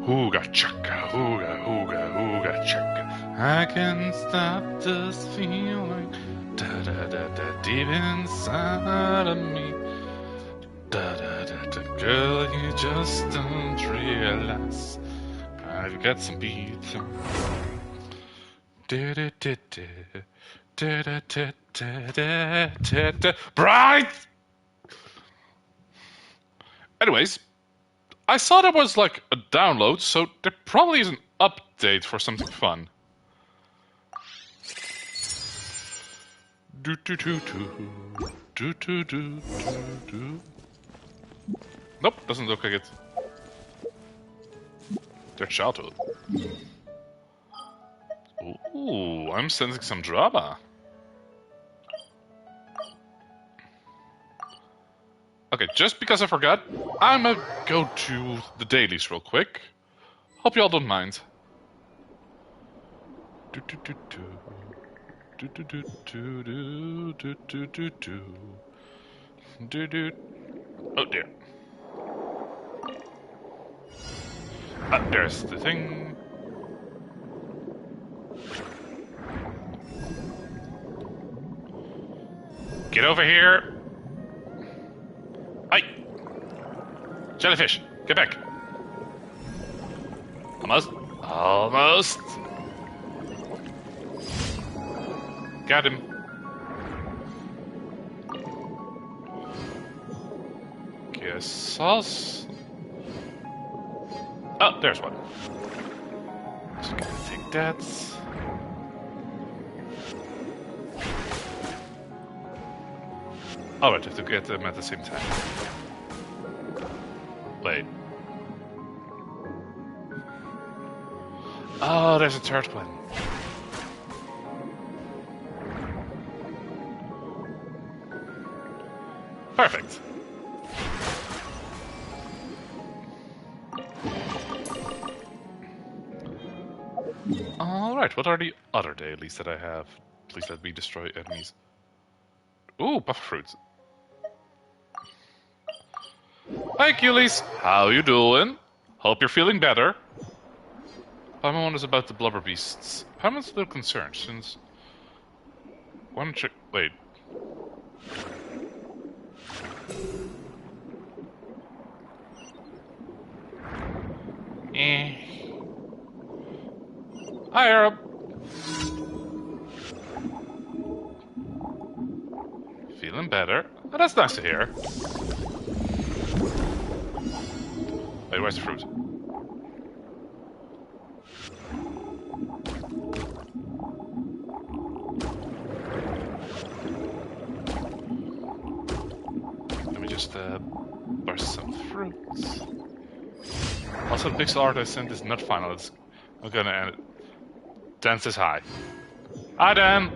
Hooga chaka, hooga, hooga, hooga chaka. I can't stop this feeling da da da da deep inside of me. Da da da da, girl, you just don't realize I've got some beats. Da da da da da da da da da da. Bright. Anyways, I saw there was like a download, so there probably is an update for something fun. Do do do do do do do do. Nope, doesn't look like it. There's childhood. Ooh, I'm sensing some drama. Okay, just because I forgot, I'm gonna go to the dailies real quick. Hope y'all don't mind. Do do do do do do do do do do do do do do. Oh dear. There's the thing. Get over here. Hey! Jellyfish, get back. Almost. Almost. Got him. Get a sauce. Oh, there's one. Just gonna take that. Alright, I have to get them at the same time. Wait. Oh, there's a third one. Perfect. Alright, what are the other dailies that I have? Please let me destroy enemies. Ooh, buff fruits. Hi, Achilles. How you doing? Hope you're feeling better. Paimon is about the blubber beasts. Paimon's a little concerned since... One check... Wait. Hi, Arab. Feeling better. Oh, that's nice to hear. Wait, where's the fruit? Let me just burst some fruits. Also, the pixel art I sent is not final. I'm gonna end it. Dan says hi. Hi, Dan!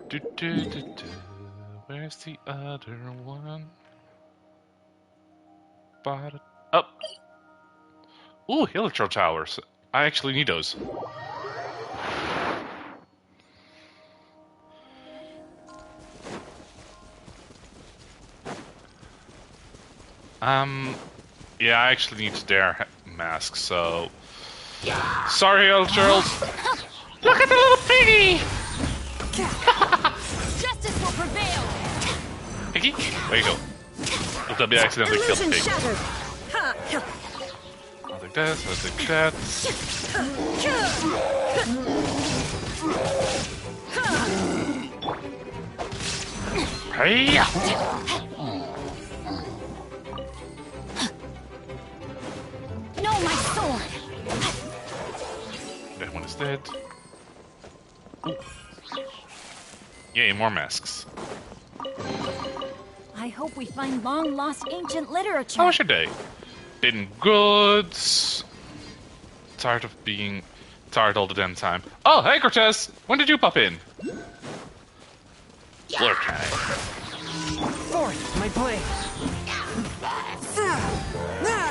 Do, do, do, do. Where's the other one? Up. Ooh, Hilichar towers. I actually need those. Yeah, I actually need their masks, so... Sorry, Hilichar. Look at the little piggy! Justice will prevail! Piggy? There you go. Look, that be accidentally killed the pig. I'll take that, I'll take that. Hey! No, my sword! That one is dead. Ooh. Yay, more masks. I hope we find long-lost ancient literature. How was your day? Been good. Tired of being tired all the damn time. Oh, hey Cortez! When did you pop in? Lurk. Forth, my blade.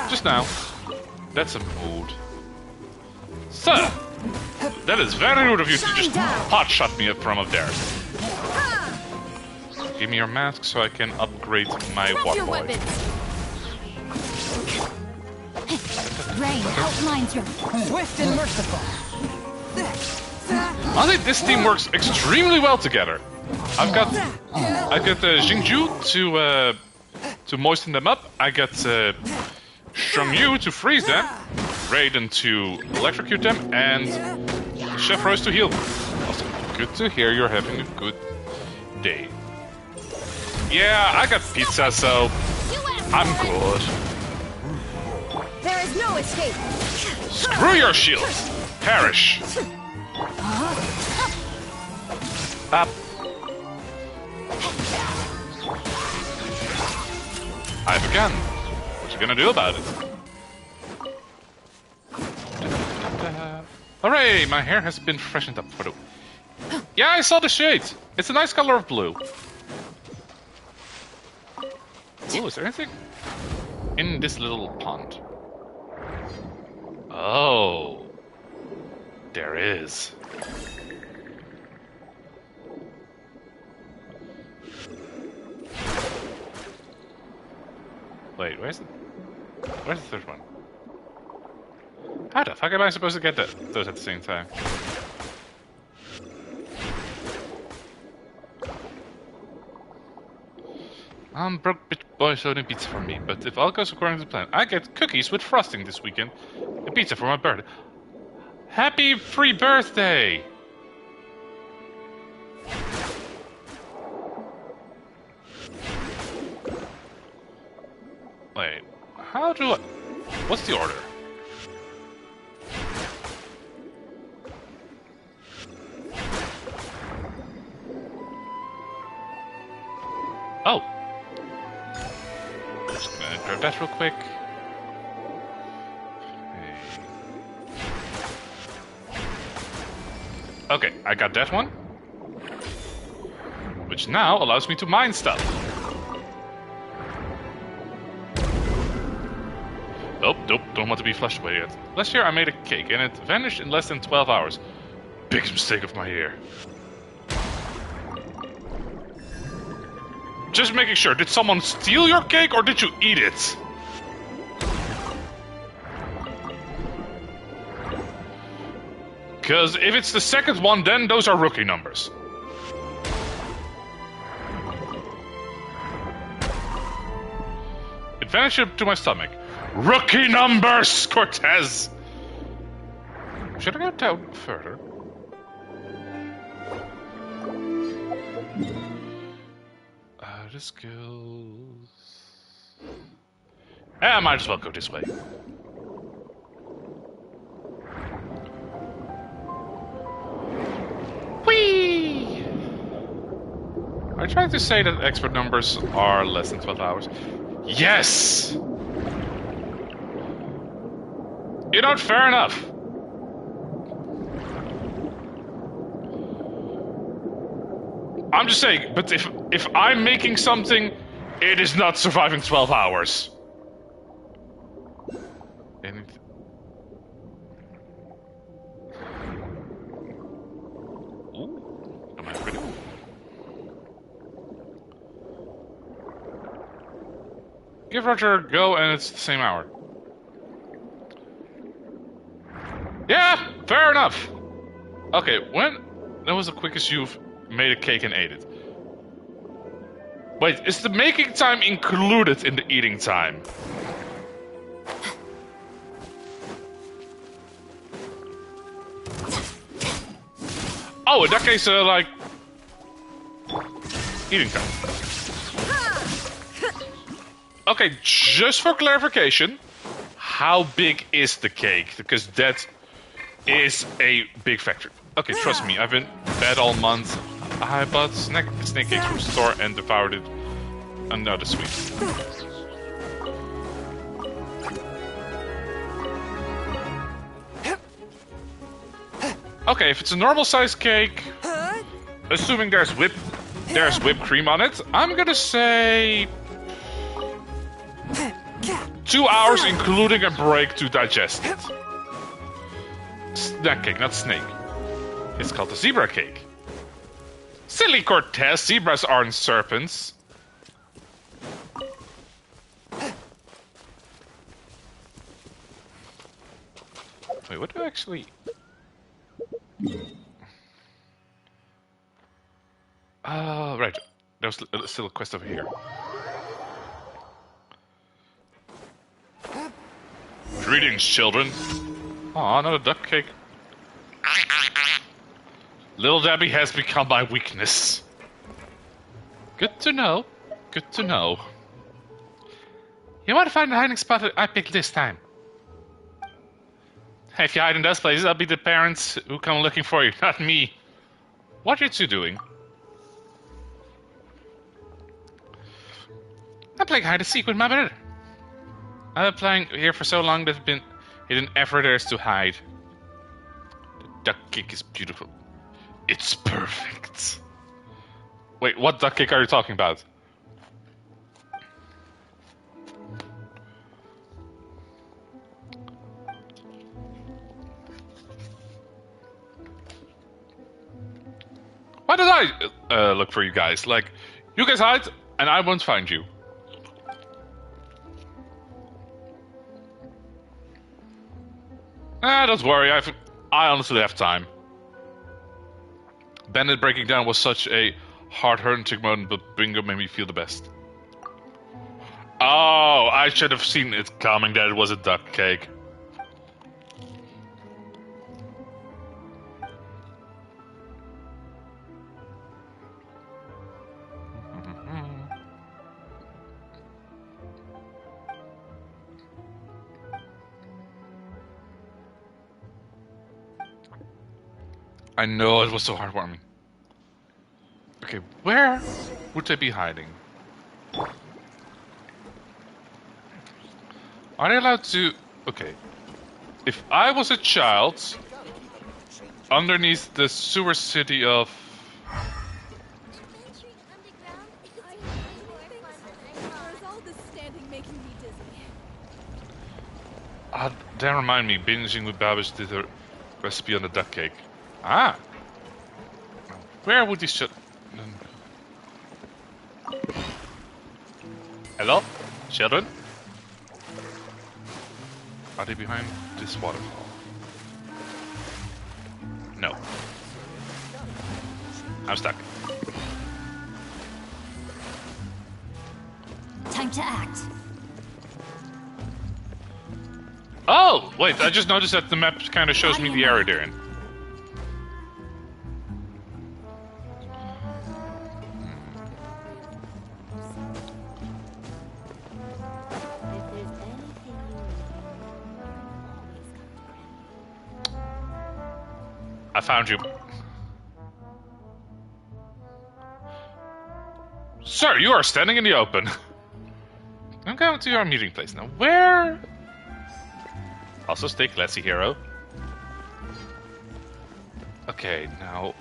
Just now. That's a mood. Sir! That is very rude of you to just hot-shot me up from up there. Give me your mask so I can upgrade my Drop your water boy. weapons. rain outlines your... Swift and merciful. I think this team works extremely well together. I've got Jingju to moisten them up. I got Shangyu to freeze them, Raiden to electrocute them, and Chef Rose to heal them. Also, good to hear you're having a good day. Yeah, I got pizza, so I'm good. There is no escape. Screw your shields! Perish! Up. I've begun. What you gonna do about it? Hooray! My hair has been freshened up for the... Yeah, I saw the shade! It's a nice color of blue. Ooh, is there anything in this little pond? Oh. There is. Wait, where's the third one? How the fuck am I supposed to get those at the same time? I'm broke bitch boy ordering pizza for me, but if all goes according to plan, I get cookies with frosting this weekend and pizza for my birthday. Happy free birthday! Wait, how do I... What's the order? Oh! Just gonna grab that real quick. Okay, I got that one. Which now allows me to mine stuff. Nope, don't want to be flushed away yet. Last year I made a cake and it vanished in less than 12 hours. Biggest mistake of my year. Just making sure, did someone steal your cake or did you eat it? Because if it's the second one, then those are rookie numbers. It vanished to my stomach. Rookie numbers, Cortez! Should I go down further? The skills... I might as well go this way. Whee! Are you trying to say that expert numbers are less than 12 hours? Yes! You know, fair enough. I'm just saying, but if I'm making something, it is not surviving 12 hours. Ooh, am I ready? Give Roger a go, and it's the same hour. Yeah, fair enough. Okay, when that was the quickest you've made a cake and ate it. Wait, is the making time included in the eating time? Oh, in that case, like... eating time. Okay, just for clarification, how big is the cake? Because that is a big factor. Okay, trust me, I've been bad all month. I bought snake cakes from the store and devoured it. Another sweet. Okay, if it's a normal size cake, assuming there's whipped cream on it, I'm gonna say 2 hours, including a break to digest it. Snack cake, not snake. It's called the zebra cake. Silly Cortez, zebras aren't serpents. Wait, what do I actually... right. There's still a quest over here. Greetings, children. Aw, another duck cake. Little Debbie has become my weakness. Good to know. Good to know. You want to find a hiding spot that I picked this time? Hey, if you hide in those places, I'll be the parents who come looking for you, not me. What are you two doing? I'm playing hide and seek with my brother. I've been playing here for so long that it's been hidden everywhere there is to hide. The duck cake is beautiful. It's perfect. Wait, what duck cake are you talking about? Why did I look for you guys? Like, you guys hide, and I won't find you. Don't worry, I honestly have time. Bandit breaking down was such a heart-hurting moment, but Bingo made me feel the best. Oh, I should have seen it coming that it was a duck cake. I know, it was so heartwarming. Okay, where would they be hiding? Are they allowed to... Okay. If I was a child, underneath the sewer city of... That remind me, binging with Babish did a recipe on the duck cake. Ah! Where would these Hello? Children? Are they behind this waterfall? No. I'm stuck. Time to act. Oh! Wait, I just noticed that the map kind of shows me the area they're in. I found you. Sir, you are standing in the open. I'm going to your meeting place now. Where? Also stay classy, hero. Okay, now...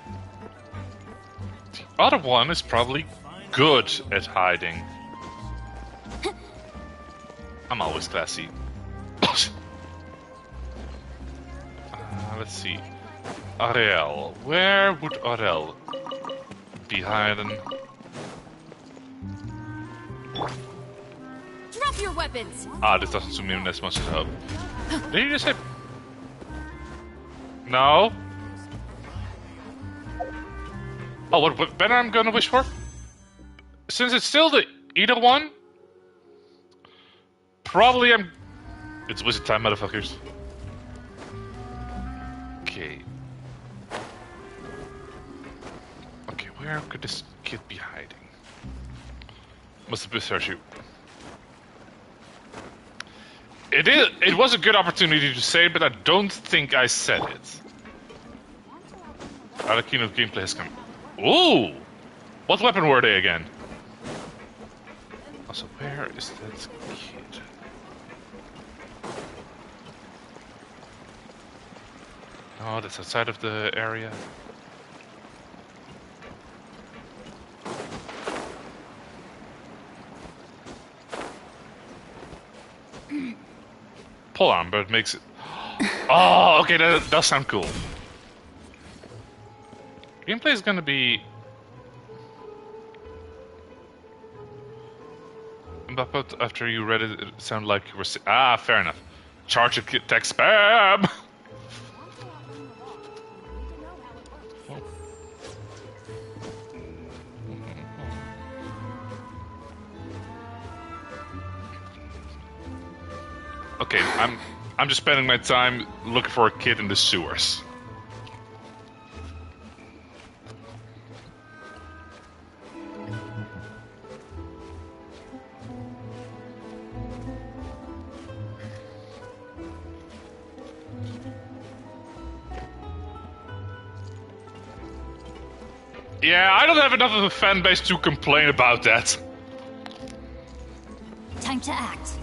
The other one is probably good at hiding. I'm always classy. Let's see. Ariel. Where would Ariel be hiding? Drop your weapons! Ah, this doesn't zoom in as much as I hope. Did you just say... No? Oh, what banner I'm gonna wish for? Since it's still the either one, probably I'm... It's wizard time, motherfuckers. Okay. Okay, where could this kid be hiding? Must have been searching. It was a good opportunity to say it, but I don't think I said it. Arakino's gameplay has come. Ooh! What weapon were they again? Also, where is that kid? Oh, that's outside of the area. Pull on, but it makes it... Oh, okay, that does sound cool. Gameplay is gonna be... But after you read it, it sounded like you were... Ah, fair enough. Charge attack spam! Okay, I'm just spending my time looking for a kid in the sewers. Yeah, I don't have enough of a fan base to complain about that. Time to act.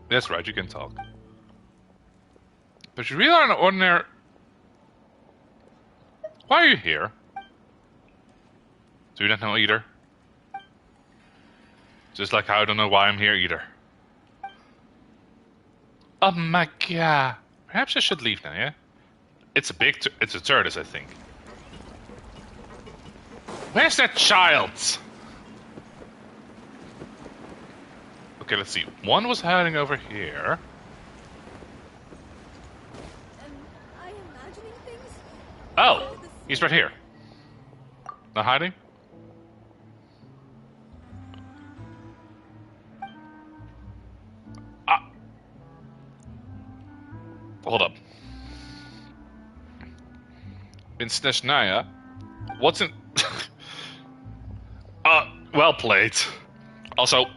That's right, you can talk. But you really are an ordinary... Why are you here? Do you not know either? Just like how I don't know why I'm here either. Oh my god. Perhaps I should leave now, yeah? It's a it's a tortoise, I think. Where's that child? Okay, let's see. One was hiding over here. Am I imagining things? Oh, he's right here. Not hiding? Ah. Hold up. Vinsnesnaya? What's in... well played. Also...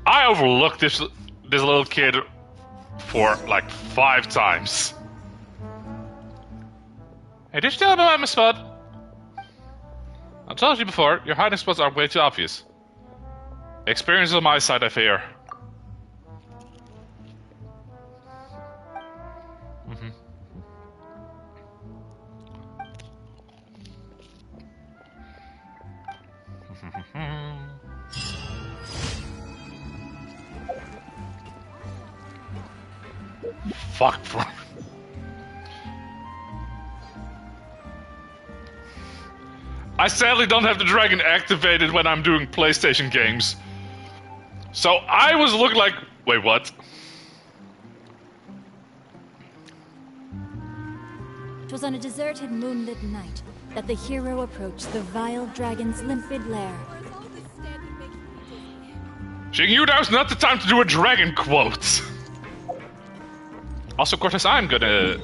I overlooked this little kid for like 5 times. Hey, did you tell me about my spot? I told you before, your hiding spots are way too obvious. Experience on my side, I fear. Fuck for... I sadly don't have the dragon activated when I'm doing PlayStation games. So I was looking like... Wait, what? It was on a deserted moonlit night that the hero approached the vile dragon's limpid lair. Or is all this standing making me dizzy? Shigyu, now's not the time to do a dragon quote. Also, Cortez, I'm gonna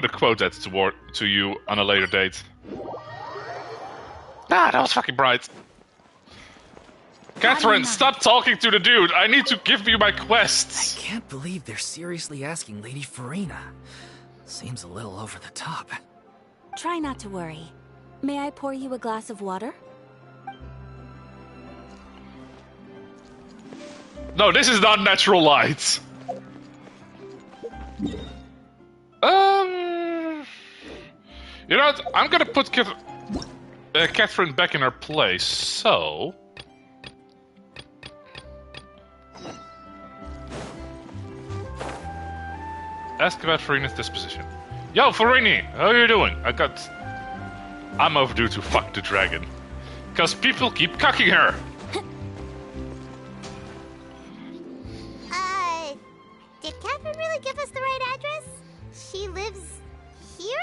quote that to you on a later date. Ah, that was fucking bright. Catherine, stop talking to the dude. I need to give you my quests. I can't believe they're seriously asking Lady Farina. Seems a little over the top. Try not to worry. May I pour you a glass of water? No, this is not natural light. You know what? I'm gonna put Catherine back in her place, so... Ask about Farina's disposition. Yo, Farini! How are you doing? I'm overdue to fuck the dragon. Because people keep cucking her! Did Catherine really give us the right address? She lives here?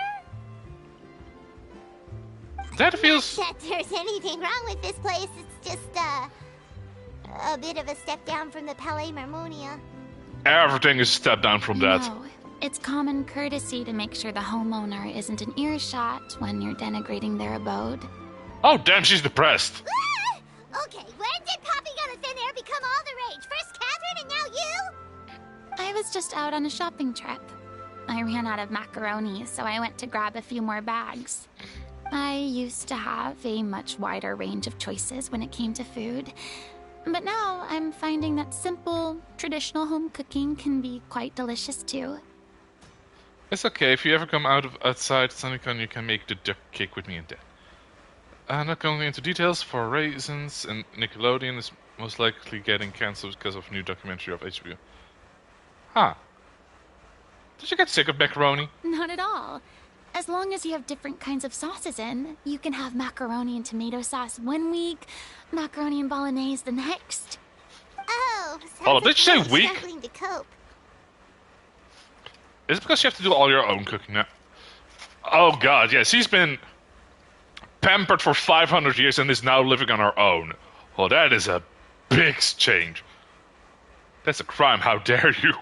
That feels... Not that there's anything wrong with this place. It's just, a bit of a step down from the Palais Marmonia. Everything is a step down from that. No, it's common courtesy to make sure the homeowner isn't in earshot when you're denigrating their abode. Oh, damn, she's depressed. Ah! Okay, when did Poppy Gun and Thin Air become all the rage? First Catherine and now you? I was just out on a shopping trip. I ran out of macaroni, so I went to grab a few more bags. I used to have a much wider range of choices when it came to food. But now I'm finding that simple, traditional home cooking can be quite delicious too. It's okay, if you ever come outside SunnyCon, you can make the duck cake with me and Dad. I'm not going into details for reasons, and Nickelodeon is most likely getting cancelled because of new documentary of HBO. Huh. Did you get sick of macaroni? Not at all. As long as you have different kinds of sauces in, you can have macaroni and tomato sauce one week, macaroni and bolognese the next. Oh, Hold on, did you say really week? struggling to cope. Is it because you have to do all your own cooking now? Oh god, yes, she's been pampered for 500 years and is now living on her own. Well, that is a big change. That's a crime, how dare you?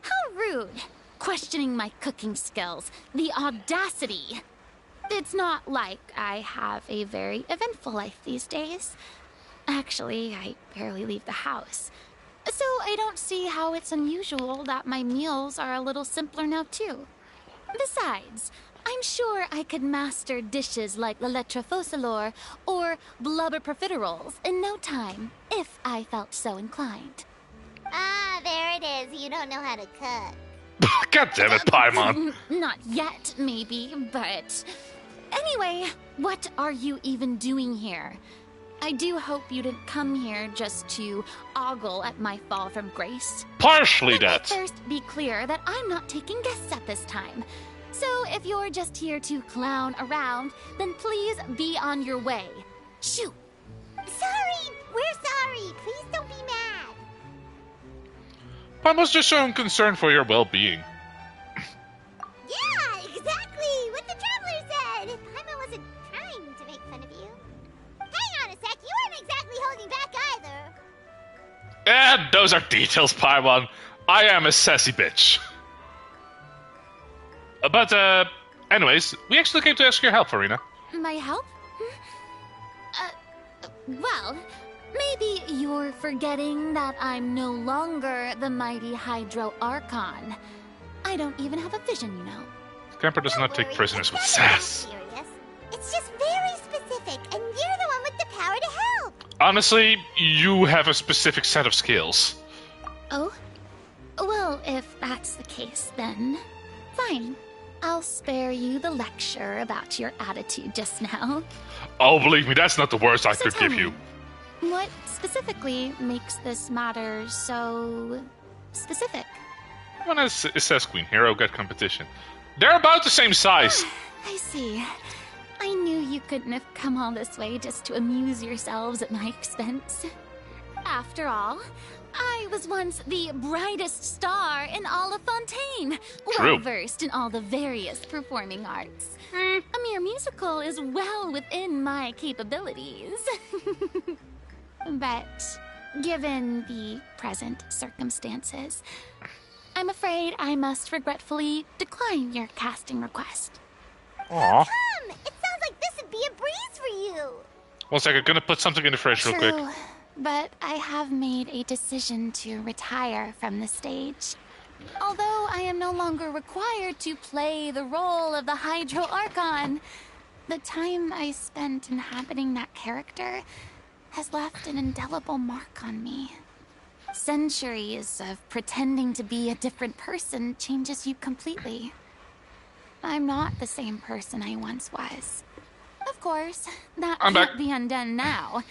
How rude. Questioning my cooking skills. The audacity. It's not like I have a very eventful life these days. Actually, I barely leave the house. So I don't see how it's unusual that my meals are a little simpler now, too. Besides, I'm sure I could master dishes like la lettre focilor or blubber profiteroles in no time, if I felt so inclined. Ah, there it is. You don't know how to cook. God damn it, Paimon. Not yet, maybe, but... Anyway, what are you even doing here? I do hope you didn't come here just to ogle at my fall from grace. Partially Let me that. first be clear that I'm not taking guests at this time. So if you're just here to clown around, then please be on your way. Shoot! Sorry, we're sorry. Please don't be mad. Paimon's just showing concern for your well-being. Yeah, exactly what the traveler said. Paimon wasn't trying to make fun of you. Hang on a sec, you weren't exactly holding back either. Those are details, Paimon. I am a sassy bitch. But, anyways, we actually came to ask your help, Farina. My help? Well, maybe you're forgetting that I'm no longer the mighty Hydro Archon. I don't even have a vision, you know. Camper does not Don't take worry, prisoners it's with not that sass. serious. It's just very specific, and you're the one with the power to help. Honestly, you have a specific set of skills. Oh? Well, if that's the case, then fine. I'll spare you the lecture about your attitude just now. Oh, believe me, that's not the worst I So could tell give me, you. What specifically makes this matter so specific? When it says Queen Hero get competition. They're about the same size. I see. I knew you couldn't have come all this way just to amuse yourselves at my expense. After all, I was once the brightest star in all of Fontaine, True. well-versed in all the various performing arts. A mere musical is well within my capabilities. But given the present circumstances, I'm afraid I must regretfully decline your casting request. Aw. It sounds like this would be a breeze for you. 1 second, gonna put something in the fridge real quick. True, but I have made a decision to retire from the stage. Although I am no longer required to play the role of the Hydro Archon, the time I spent inhabiting that character has left an indelible mark on me. Centuries of pretending to be a different person changes you completely. I'm not the same person I once was. Of course, that I'm can't back. be undone now.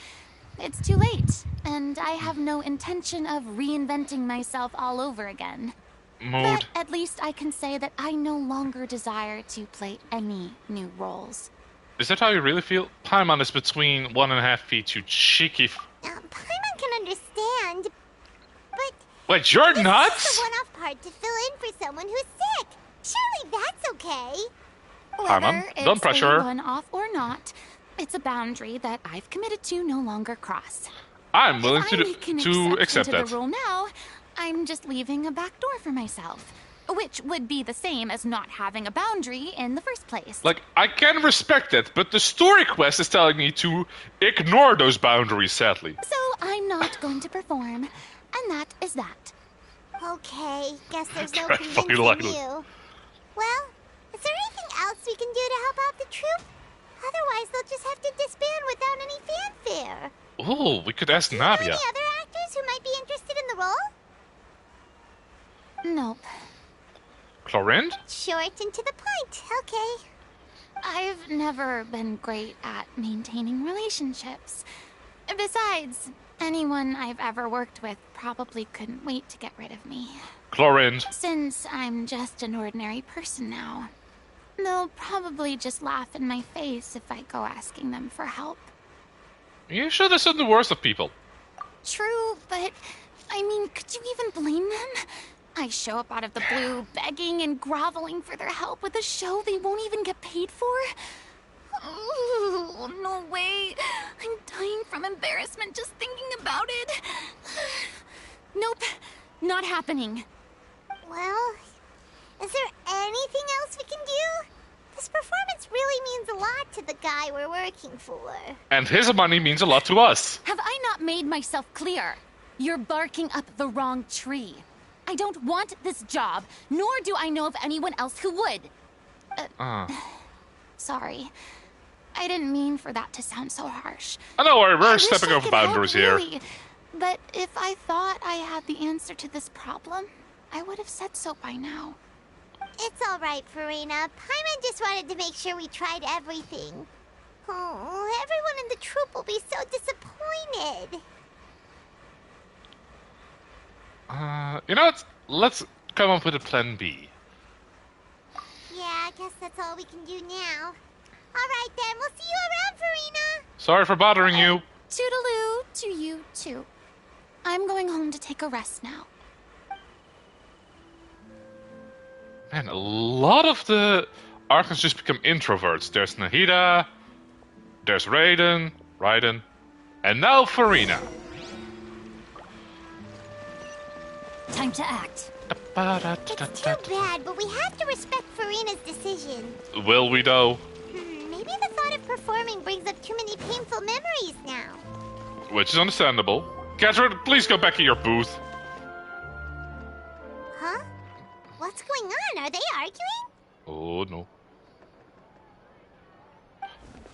It's too late, and I have no intention of reinventing myself all over again. Mood. But at least I can say that I no longer desire to play any new roles. Is that how you really feel? Paimon is between 1.5 feet, you cheeky. Paimon can understand, but Wait, you're this nuts? is the one-off part to fill in for someone who's sick. Surely that's okay. Paimon, Whether don't it's pressure a her. one-off or not, it's a boundary that I've committed to no longer cross. I'm willing If to I make an to accept exception to that. the rule now, I'm just leaving a back door for myself, which would be the same as not having a boundary in the first place. Like, I can respect that, but the story quest is telling me to ignore those boundaries, sadly. So I'm not going to perform, and that is that. Okay, guess there's no God, fucking convincing likely. you. Well, is there anything else we can do to help out the troupe? Otherwise, they'll just have to disband without any fanfare. Oh, we could ask Do you know Navia. any other actors who might be interested in the role? Nope. Clorind? Short and to the point. Okay. I've never been great at maintaining relationships. Besides, anyone I've ever worked with probably couldn't wait to get rid of me. Chlorine. Since I'm just an ordinary person now, they'll probably just laugh in my face if I go asking them for help. You should assume the worst of people. True, but I mean, could you even blame them? I show up out of the blue, begging and groveling for their help with a show they won't even get paid for? Oh, no way. I'm dying from embarrassment just thinking about it. Nope, not happening. Well, is there anything else we can do? This performance really means a lot to the guy we're working for. And his money means a lot to us. Have I not made myself clear? You're barking up the wrong tree. I don't want this job, nor do I know of anyone else who would. Sorry. I didn't mean for that to sound so harsh. I know, we're I wish stepping I over could boundaries help, here. really. But if I thought I had the answer to this problem, I would have said so by now. It's all right, Farina. Paimon just wanted to make sure we tried everything. Oh, everyone in the troupe will be so disappointed. You know what? Let's come up with a plan B. Yeah, I guess that's all we can do now. All right, then. We'll see you around, Farina. Sorry for bothering you. Toodaloo to you, too. I'm going home to take a rest now. Man, a lot of the Archons just become introverts. There's Nahida, there's Raiden, and now Farina. Time to act. It's too bad, but we have to respect Farina's decision. Will we though? Maybe the thought of performing brings up too many painful memories now. Which is understandable. Catherine, please go back in your booth. Huh? What's going on? Are they arguing? Oh no.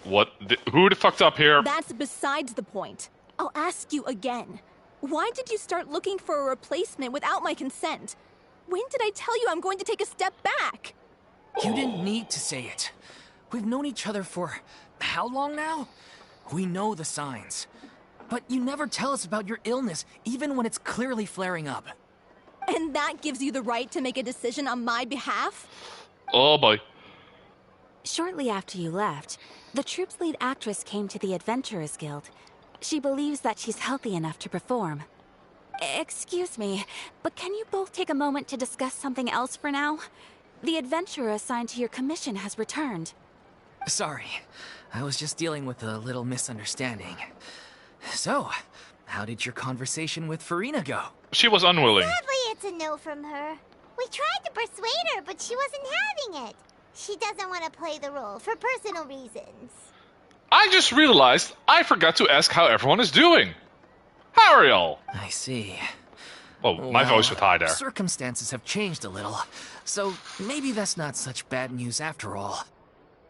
What? Who the fuck's up here? That's besides the point. I'll ask you again. Why did you start looking for a replacement without my consent? When did I tell you I'm going to take a step back? You didn't need to say it. We've known each other for how long now? We know the signs. But you never tell us about your illness, even when it's clearly flaring up. And that gives you the right to make a decision on my behalf? Oh boy. Shortly after you left, the troupe's lead actress came to the Adventurers Guild. She believes that she's healthy enough to perform. Excuse me, but can you both take a moment to discuss something else for now? The adventurer assigned to your commission has returned. Sorry, I was just dealing with a little misunderstanding. So, how did your conversation with Farina go? She was unwilling. Sadly, it's a no from her. We tried to persuade her, but she wasn't having it. She doesn't want to play the role for personal reasons. I just realized I forgot to ask how everyone is doing. How are y'all? I see. Oh, my voice was high there. Circumstances have changed a little, so maybe that's not such bad news after all.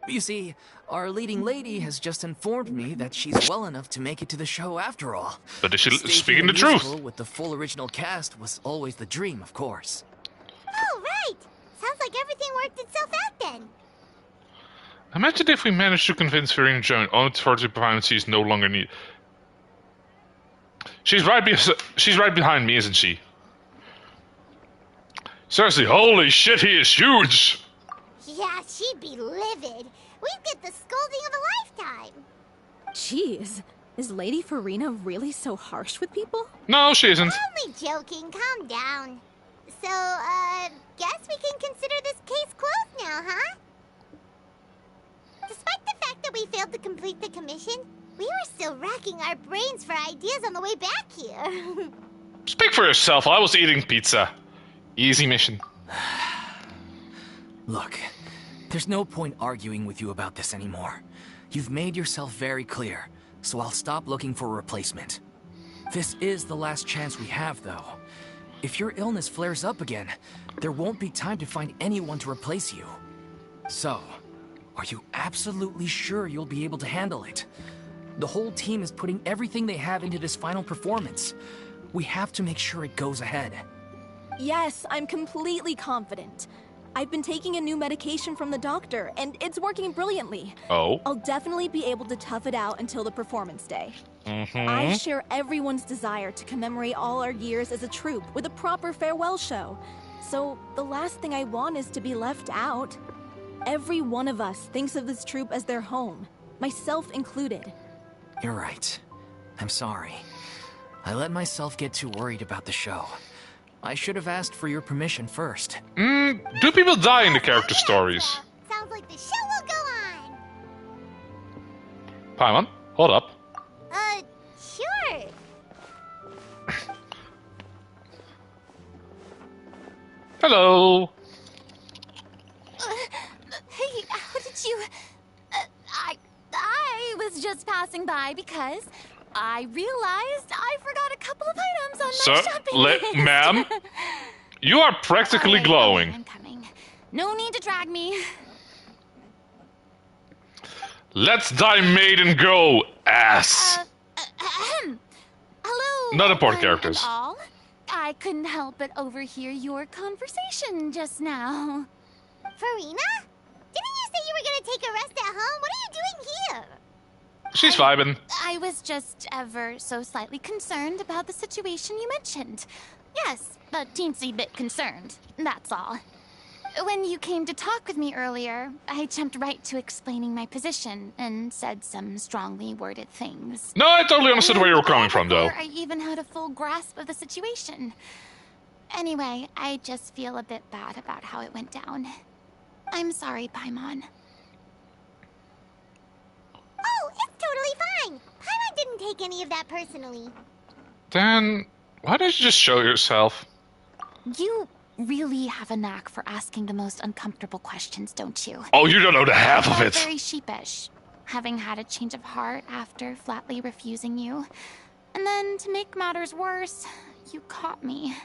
You see, our leading lady has just informed me that she's well enough to make it to the show after all. But is she Staging speaking a the truth? musical with the full original cast was always the dream, of course. Oh, right. Sounds like everything worked itself out then. Imagine if we managed to convince Farina to join only for the primacy is no longer needed. She's right behind me, isn't she? Seriously, holy shit, he is huge! Yeah, she'd be livid. We'd get the scolding of a lifetime. Jeez, is Lady Farina really so harsh with people? No, she isn't. Only joking. Calm down. So, guess we can consider this case closed now, huh? Despite the fact that we failed to complete the commission, we were still racking our brains for ideas on the way back here. Speak for yourself, I was eating pizza. Easy mission. Look, there's no point arguing with you about this anymore. You've made yourself very clear, so I'll stop looking for a replacement. This is the last chance we have, though. If your illness flares up again, there won't be time to find anyone to replace you. So, are you absolutely sure you'll be able to handle it? The whole team is putting everything they have into this final performance. We have to make sure it goes ahead. Yes, I'm completely confident. I've been taking a new medication from the doctor, and it's working brilliantly. Oh. I'll definitely be able to tough it out until the performance day. Mm-hmm. I share everyone's desire to commemorate all our years as a troupe with a proper farewell show. So the last thing I want is to be left out. Every one of us thinks of this troupe as their home, myself included. You're right. I'm sorry. I let myself get too worried about the show. I should have asked for your permission first. Do people die in the character stories? Sounds like the show will go on. Paimon, hold up. Sure. Hello. Hey, how did you... I was just passing by because I realized I forgot a couple of items on my shopping list. Ma'am, you are practically glowing. I'm coming. No need to drag me. Let's die, maiden, go, ass. Hello. Not important one characters. and all. I couldn't help but overhear your conversation just now. Farina? Didn't you say you were gonna take a rest at home? What are you doing here? She's vibing. I was just ever so slightly concerned about the situation you mentioned. Yes, a teensy bit concerned, that's all. When you came to talk with me earlier, I jumped right to explaining my position and said some strongly worded things. No, I totally understood where you were coming from, though. Before I even had a full grasp of the situation. Anyway, I just feel a bit bad about how it went down. I'm sorry, Paimon. Oh, it's totally fine. Paimon didn't take any of that personally. Then, why don't you just show yourself? You really have a knack for asking the most uncomfortable questions, don't you? Oh, you don't know the half of it. Very sheepish, having had a change of heart after flatly refusing you. And then, to make matters worse, you caught me.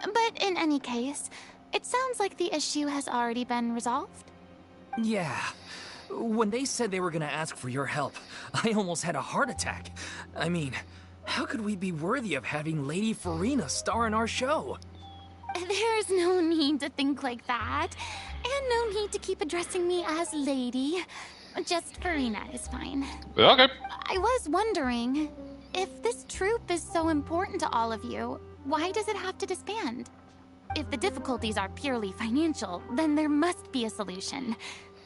But in any case, it sounds like the issue has already been resolved. Yeah. When they said they were gonna ask for your help, I almost had a heart attack. I mean, how could we be worthy of having Lady Farina star in our show? There's no need to think like that. And no need to keep addressing me as lady. Just Farina is fine. Okay. I was wondering, if this troupe is so important to all of you, why does it have to disband? If the difficulties are purely financial, then there must be a solution.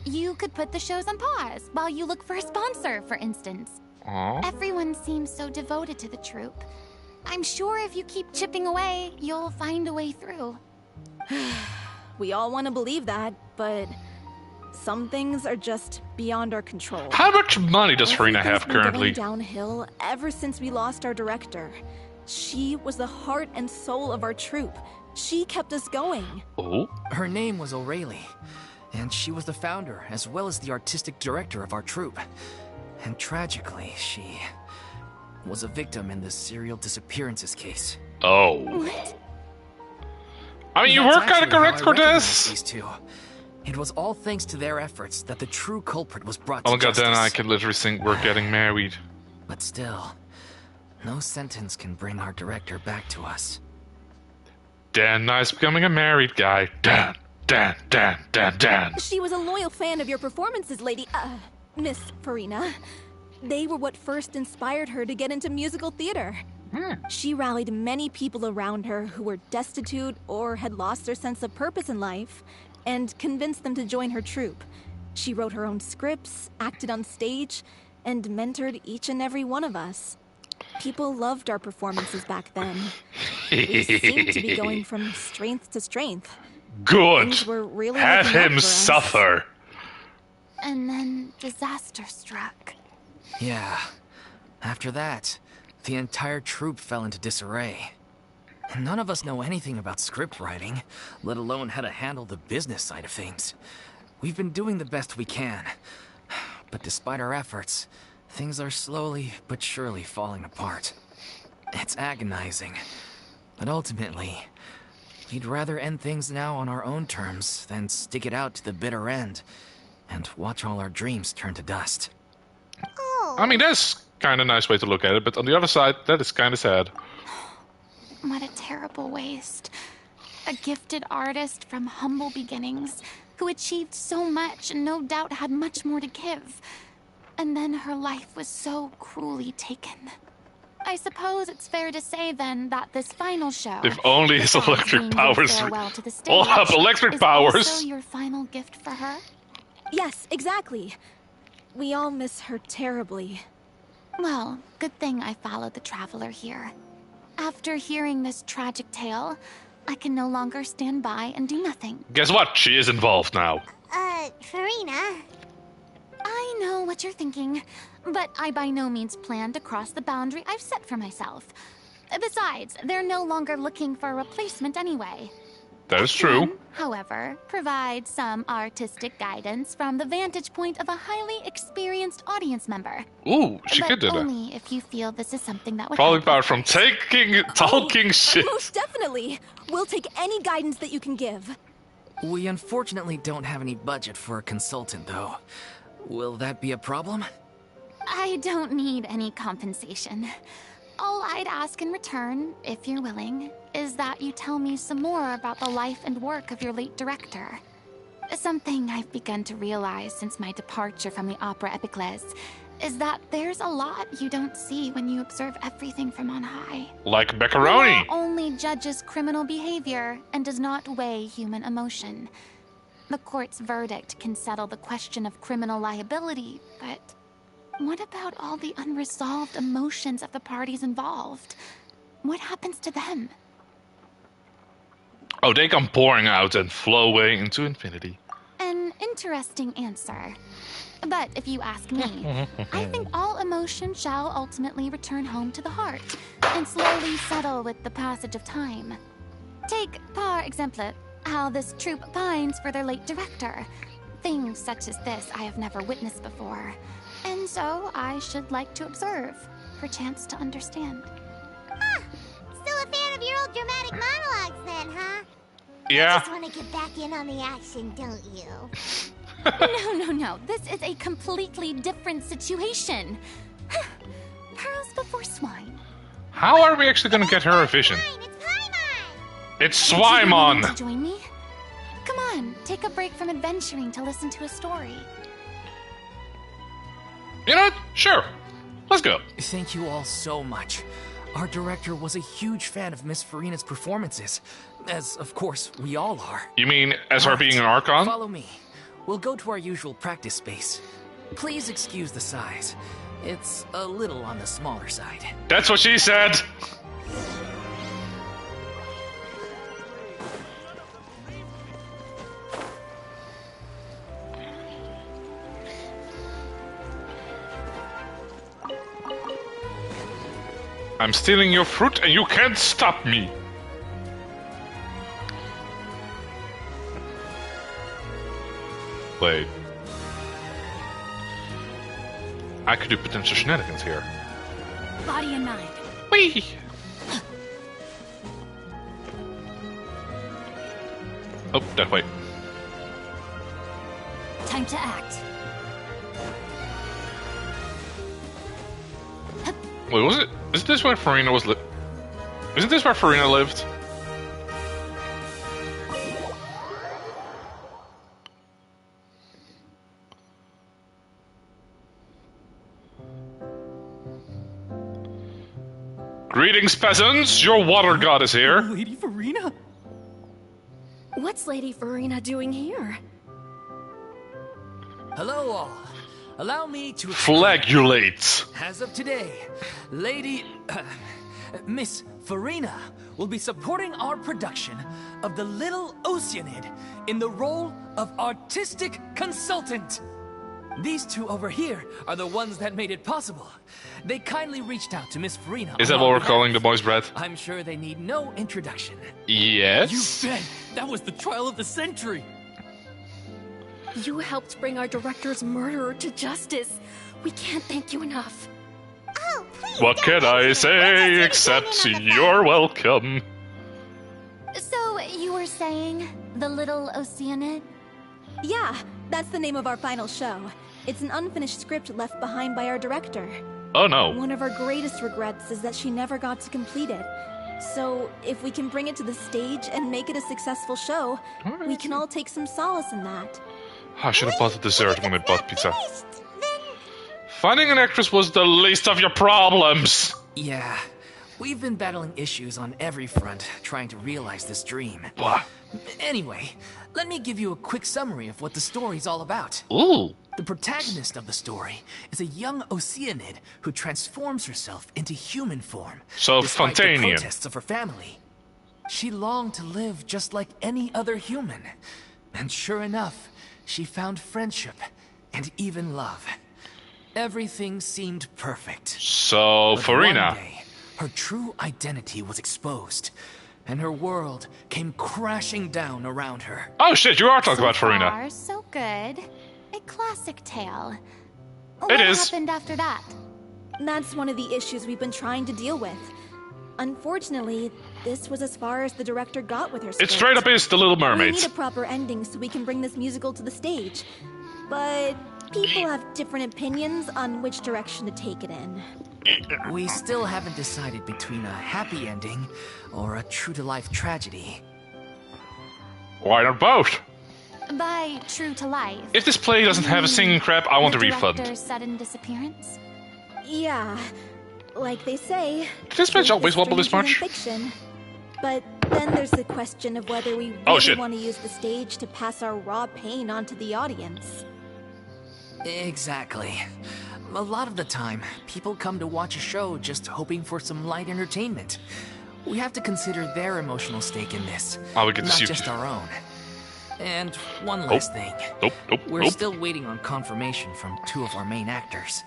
You could put the shows on pause while you look for a sponsor, for instance. Aww. Everyone seems so devoted to the troupe. I'm sure if you keep chipping away, you'll find a way through. We all want to believe that, but some things are just beyond our control. How much money does Farina have Everything's been currently? going downhill ever since we lost our director. She was the heart and soul of our troupe. She kept us going. Oh? Her name was O'Reilly, and she was the founder as well as the artistic director of our troupe. And tragically, she was a victim in the serial disappearances case. Oh. What? I mean, you That's were kind of actually how correct I for recognized this. These two. It was all thanks to their efforts that the true culprit was brought Oh to my god, justice. then I can literally think we're getting married. But still, no sentence can bring our director back to us. Dan Nice becoming a married guy. Dan. She was a loyal fan of your performances, Miss Farina. They were what first inspired her to get into musical theater. She rallied many people around her who were destitute or had lost their sense of purpose in life, and convinced them to join her troupe. She wrote her own scripts, acted on stage, and mentored each and every one of us. People loved our performances back then. We seemed to be going from strength to strength. Good. Things were really Have looking up him for us. suffer. And then disaster struck. Yeah. After that, the entire troupe fell into disarray. None of us know anything about script writing, let alone how to handle the business side of things. We've been doing the best we can. But despite our efforts, things are slowly but surely falling apart. It's agonizing. But ultimately, we'd rather end things now on our own terms than stick it out to the bitter end and watch all our dreams turn to dust. Oh. I mean, that's kind of a nice way to look at it, but on the other side, that is kind of sad. What a terrible waste. A gifted artist from humble beginnings who achieved so much and no doubt had much more to give. And then her life was so cruelly taken. I suppose it's fair to say then that this final show, If only his besides electric being powers his farewell to the stage, all have electric is powers. also your final gift for her? Yes, exactly. We all miss her terribly. Well, good thing I followed the Traveler here. After hearing this tragic tale, I can no longer stand by and do nothing. Guess what? She is involved now. Farina. I know what you're thinking, but I by no means plan to cross the boundary I've set for myself. Besides, they're no longer looking for a replacement anyway. That is true. However, provide some artistic guidance from the vantage point of a highly experienced audience member. Ooh, she but could do that. only if you feel this is something that would Probably help. power from talking shit. Most definitely. We'll take any guidance that you can give. We unfortunately don't have any budget for a consultant, though. Will that be a problem? I don't need any compensation. All I'd ask in return, if you're willing, is that you tell me some more about the life and work of your late director. Something I've begun to realize since my departure from the Opera Epiclese is that there's a lot you don't see when you observe everything from on high. Like The macaroni. law only judges criminal behavior and does not weigh human emotion. The court's verdict can settle the question of criminal liability, but what about all the unresolved emotions of the parties involved? What happens to them? Oh, they come pouring out and flow away into infinity. An interesting answer. But if you ask me, I think all emotion shall ultimately return home to the heart and slowly settle with the passage of time. Take, par exemple, how this troupe pines for their late director. Things such as this I have never witnessed before. And so I should like to observe, perchance to understand. Still a fan of your old dramatic monologues then, huh? Yeah. Just want to get back in on the action, don't you? No. This is a completely different situation. Pearls before swine. How are we actually gonna get her a vision? Fine, it's Paimon! It's Would you be willing Swimon! to join me? Come on, take a break from adventuring to listen to a story. You know what? Sure. Let's go. Thank you all so much. Our director was a huge fan of Miss Farina's performances, as of course we all are. You mean as her Right. being an Archon? Follow me. We'll go to our usual practice space. Please excuse the size. It's a little on the smaller side. That's what she said. I'm stealing your fruit and you can't stop me. Wait. I could do potential shenanigans here. Body and mind. Whee! Oh, that way. Time to act. Wait, was it? Is this where Farina was Isn't this where Farina lived? Greetings, peasants! Your water god is here. Lady Farina? What's Lady Farina doing here? Hello all. Allow me to Flagulate. As of today, Miss Farina will be supporting our production of The Little Oceanid in the role of artistic consultant. These two over here are the ones that made it possible. They kindly reached out to Miss Farina. Is that on what our we're behalf. calling the moist bread? I'm sure they need no introduction. Yes. bet! That was the trial of the century! You helped bring our director's murderer to justice. We can't thank you enough. Oh, please What don't can I mention it. say We're just except gonna join in on the you're welcome? So, you were saying The Little Oceanid? Yeah, that's the name of our final show. It's an unfinished script left behind by our director. Oh no. One of our greatest regrets is that she never got to complete it. So, if we can bring it to the stage and make it a successful show, we can all take some solace in that. I should have bought the dessert when I bought pizza. Finding an actress was the least of your problems. Yeah, we've been battling issues on every front, trying to realize this dream. Blah. Anyway, let me give you a quick summary of what the story's all about. Ooh. The protagonist of the story is a young Oceanid who transforms herself into human form. So despite the Fontanian. protests of her family. She longed to live just like any other human. And sure enough, she found friendship and even love. Everything seemed perfect. So, But Farina. one day, her true identity was exposed, and her world came crashing down around her. Oh shit, you are talking about Farina. Far, so good. A classic tale. It What is. happened after that? That's one of the issues we've been trying to deal with. Unfortunately, this was as far as the director got with her It script. straight up is The Little We Mermaids. need a proper ending so we can bring this musical to the stage. But people have different opinions on which direction to take it in. We still haven't decided between a happy ending or a true-to-life tragedy. Why not both? By true to life. If this play doesn't have a singing crap, I want a the refund. director's sudden disappearance? Yeah, like they say. Did this bitch truth always is wobble this stranger than much? Fiction. But then there's the question of whether we Oh, really shit. want to use the stage to pass our raw pain onto the audience. Exactly. A lot of the time, people come to watch a show just hoping for some light entertainment. We have to consider their emotional stake in this, Oh, we get to not see- just our own. And one last thing. Nope. We're still waiting on confirmation from two of our main actors.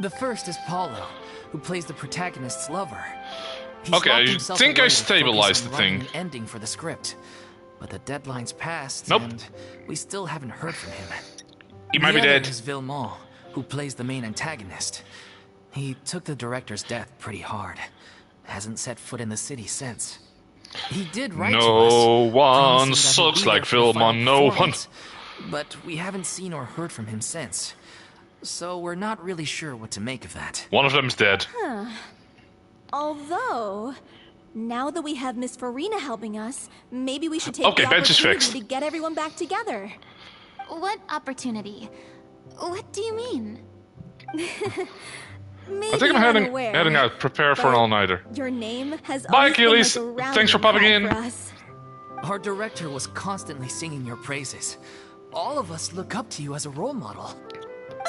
The first is Paulo, who plays the protagonist's lover. He's Okay, locked I himself think I away to focus stabilized on the writing thing. an ending for the script, but the deadline's passed, Nope. and we still haven't heard from him. He might be The other dead. is Villemont, who plays the main antagonist. He took the director's death pretty hard. Hasn't set foot in the city since. He did write to us, No one promising that he'd sucks be there like for the final Villemont, no one. performance, but we haven't seen or heard from him since. So we're not really sure what to make of that. One of them's dead. Although, now that we have Miss Farina helping us, maybe we should take Okay, the bench is opportunity fixed. to get everyone back together. What opportunity? What do you mean? Maybe I think I'm you're heading unaware, out. Prepare for an but all-nighter. Your name has Bye, always been Achilles. like a rallying Thanks for popping cry in. for us. Our director was constantly singing your praises. All of us look up to you as a role model.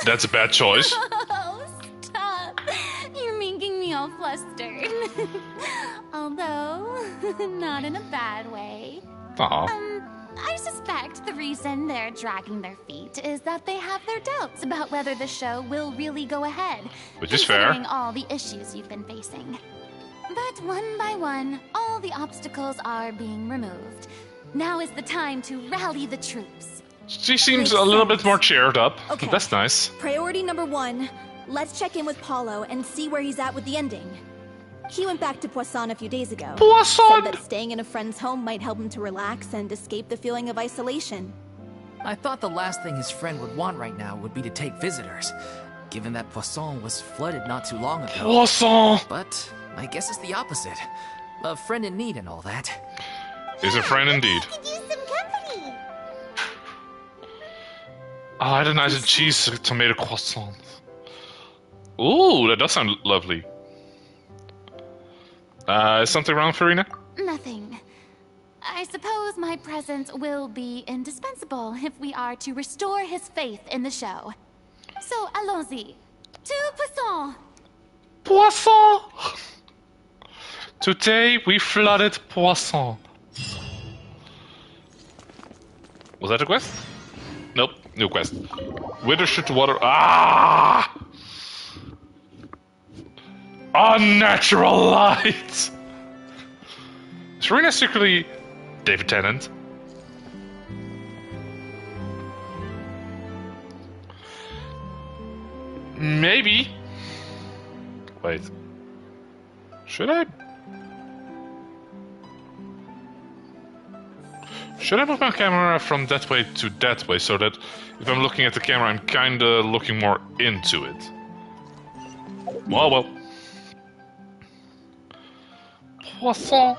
That's a bad choice. Oh, stop. You're making me all flustered. Although, not in a bad way. Aw. I suspect the reason they're dragging their feet is that they have their doubts about whether the show will really go ahead. Which is fair. Considering all the issues you've been facing. But one by one, all the obstacles are being removed. Now is the time to rally the troops. She seems Makes a little bit sense. more cheered up. Okay. That's nice. Priority number 1, let's check in with Paulo and see where he's at with the ending. He went back to Poisson a few days ago. Poisson! Said that staying in a friend's home might help him to relax and escape the feeling of isolation. I thought the last thing his friend would want right now would be to take visitors, given that Poisson was flooded not too long ago. Poisson But I guess it's the opposite. A friend in need and all that. is a friend indeed. Could use some company. Oh, I had a nice cheese tomato croissant. Ooh, that does sound lovely. Is something wrong, Farina? Nothing. I suppose my presence will be indispensable if we are to restore his faith in the show. So, allons-y. To Poisson! Poisson! Today we flooded Poisson. Was that a quest? Nope, new quest. Wither should water. Ah! Unnatural light! Is Farina secretly David Tennant? Maybe. Wait. Should I? Should I move my camera from that way to that way so that if I'm looking at the camera, I'm kinda looking more into it? Well. Poisson.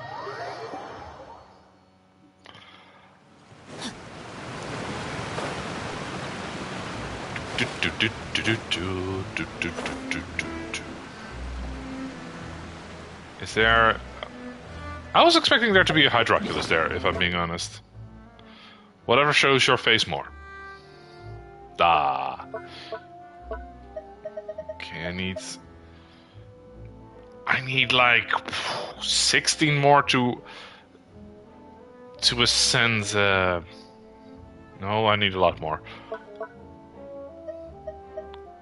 Is there... I was expecting there to be a Hydroculus there, if I'm being honest. Whatever shows your face more. Ah. Okay, I need like 16 more to ascend. No, I need a lot more.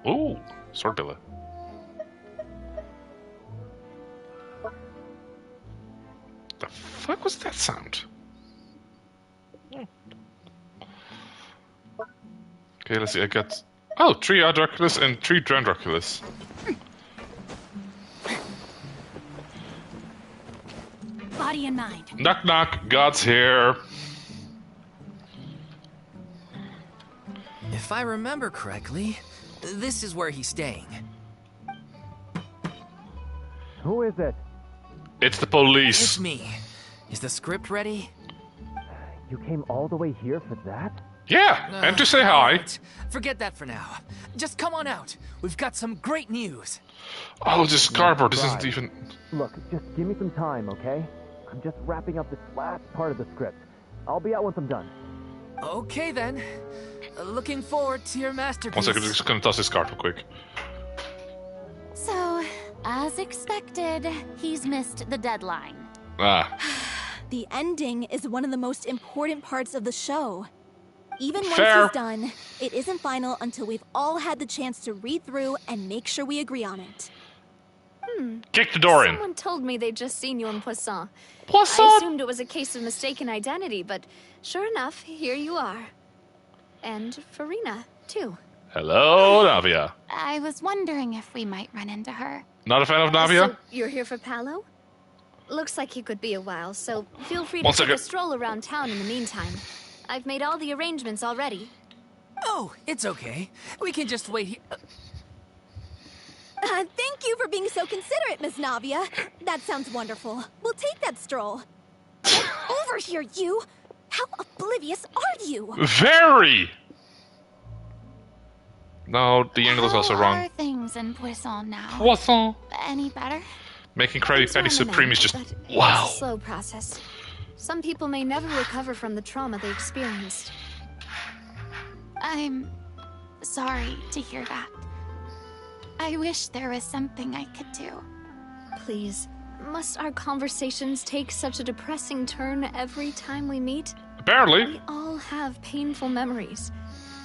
Ooh, sword billet. The fuck was that sound? Okay, let's see. I got 3 Hydroculus and 3 Dendroculus. Body and mind. Knock knock, God's here. If I remember correctly, this is where he's staying. Who is it? It's the police. It's me. Is the script ready? You came all the way here for that? Yeah, and to say hi. Alright, forget that for now. Just come on out. We've got some great news. Oh, this cardboard isn't even... Look, just give me some time, okay? I'm just wrapping up this last part of the script. I'll be out once I'm done. Okay then. Looking forward to your masterpiece. 1 second, I'm just gonna toss this card real quick. So, as expected, he's missed the deadline. Ah. The ending is one of the most important parts of the show. Even once Fair. he's done, it isn't final until we've all had the chance to read through and make sure we agree on it. Kick the door in. Someone told me they'd just seen you in Poisson. Poisson! I assumed it was a case of mistaken identity, but sure enough, here you are. And Farina, too. Hello, Navia. I was wondering if we might run into her. Not a fan of Navia? So you're here for Palo? Looks like he could be a while, so feel free to 1 take second. a stroll around town in the meantime. I've made all the arrangements already. Oh, it's okay. We can just wait here. Thank you for being so considerate, Miss Navia. That sounds wonderful. We'll take that stroll. Get over here, you! How oblivious are you? Very! No, the angle is also How wrong. are things in Poisson now? Poisson. Any better? Making Krabby Patty Things are on the Supreme mend, is just... but Wow. It's a slow process. Some people may never recover from the trauma they experienced. I'm sorry to hear that. I wish there was something I could do. Please, must our conversations take such a depressing turn every time we meet? Apparently. We all have painful memories,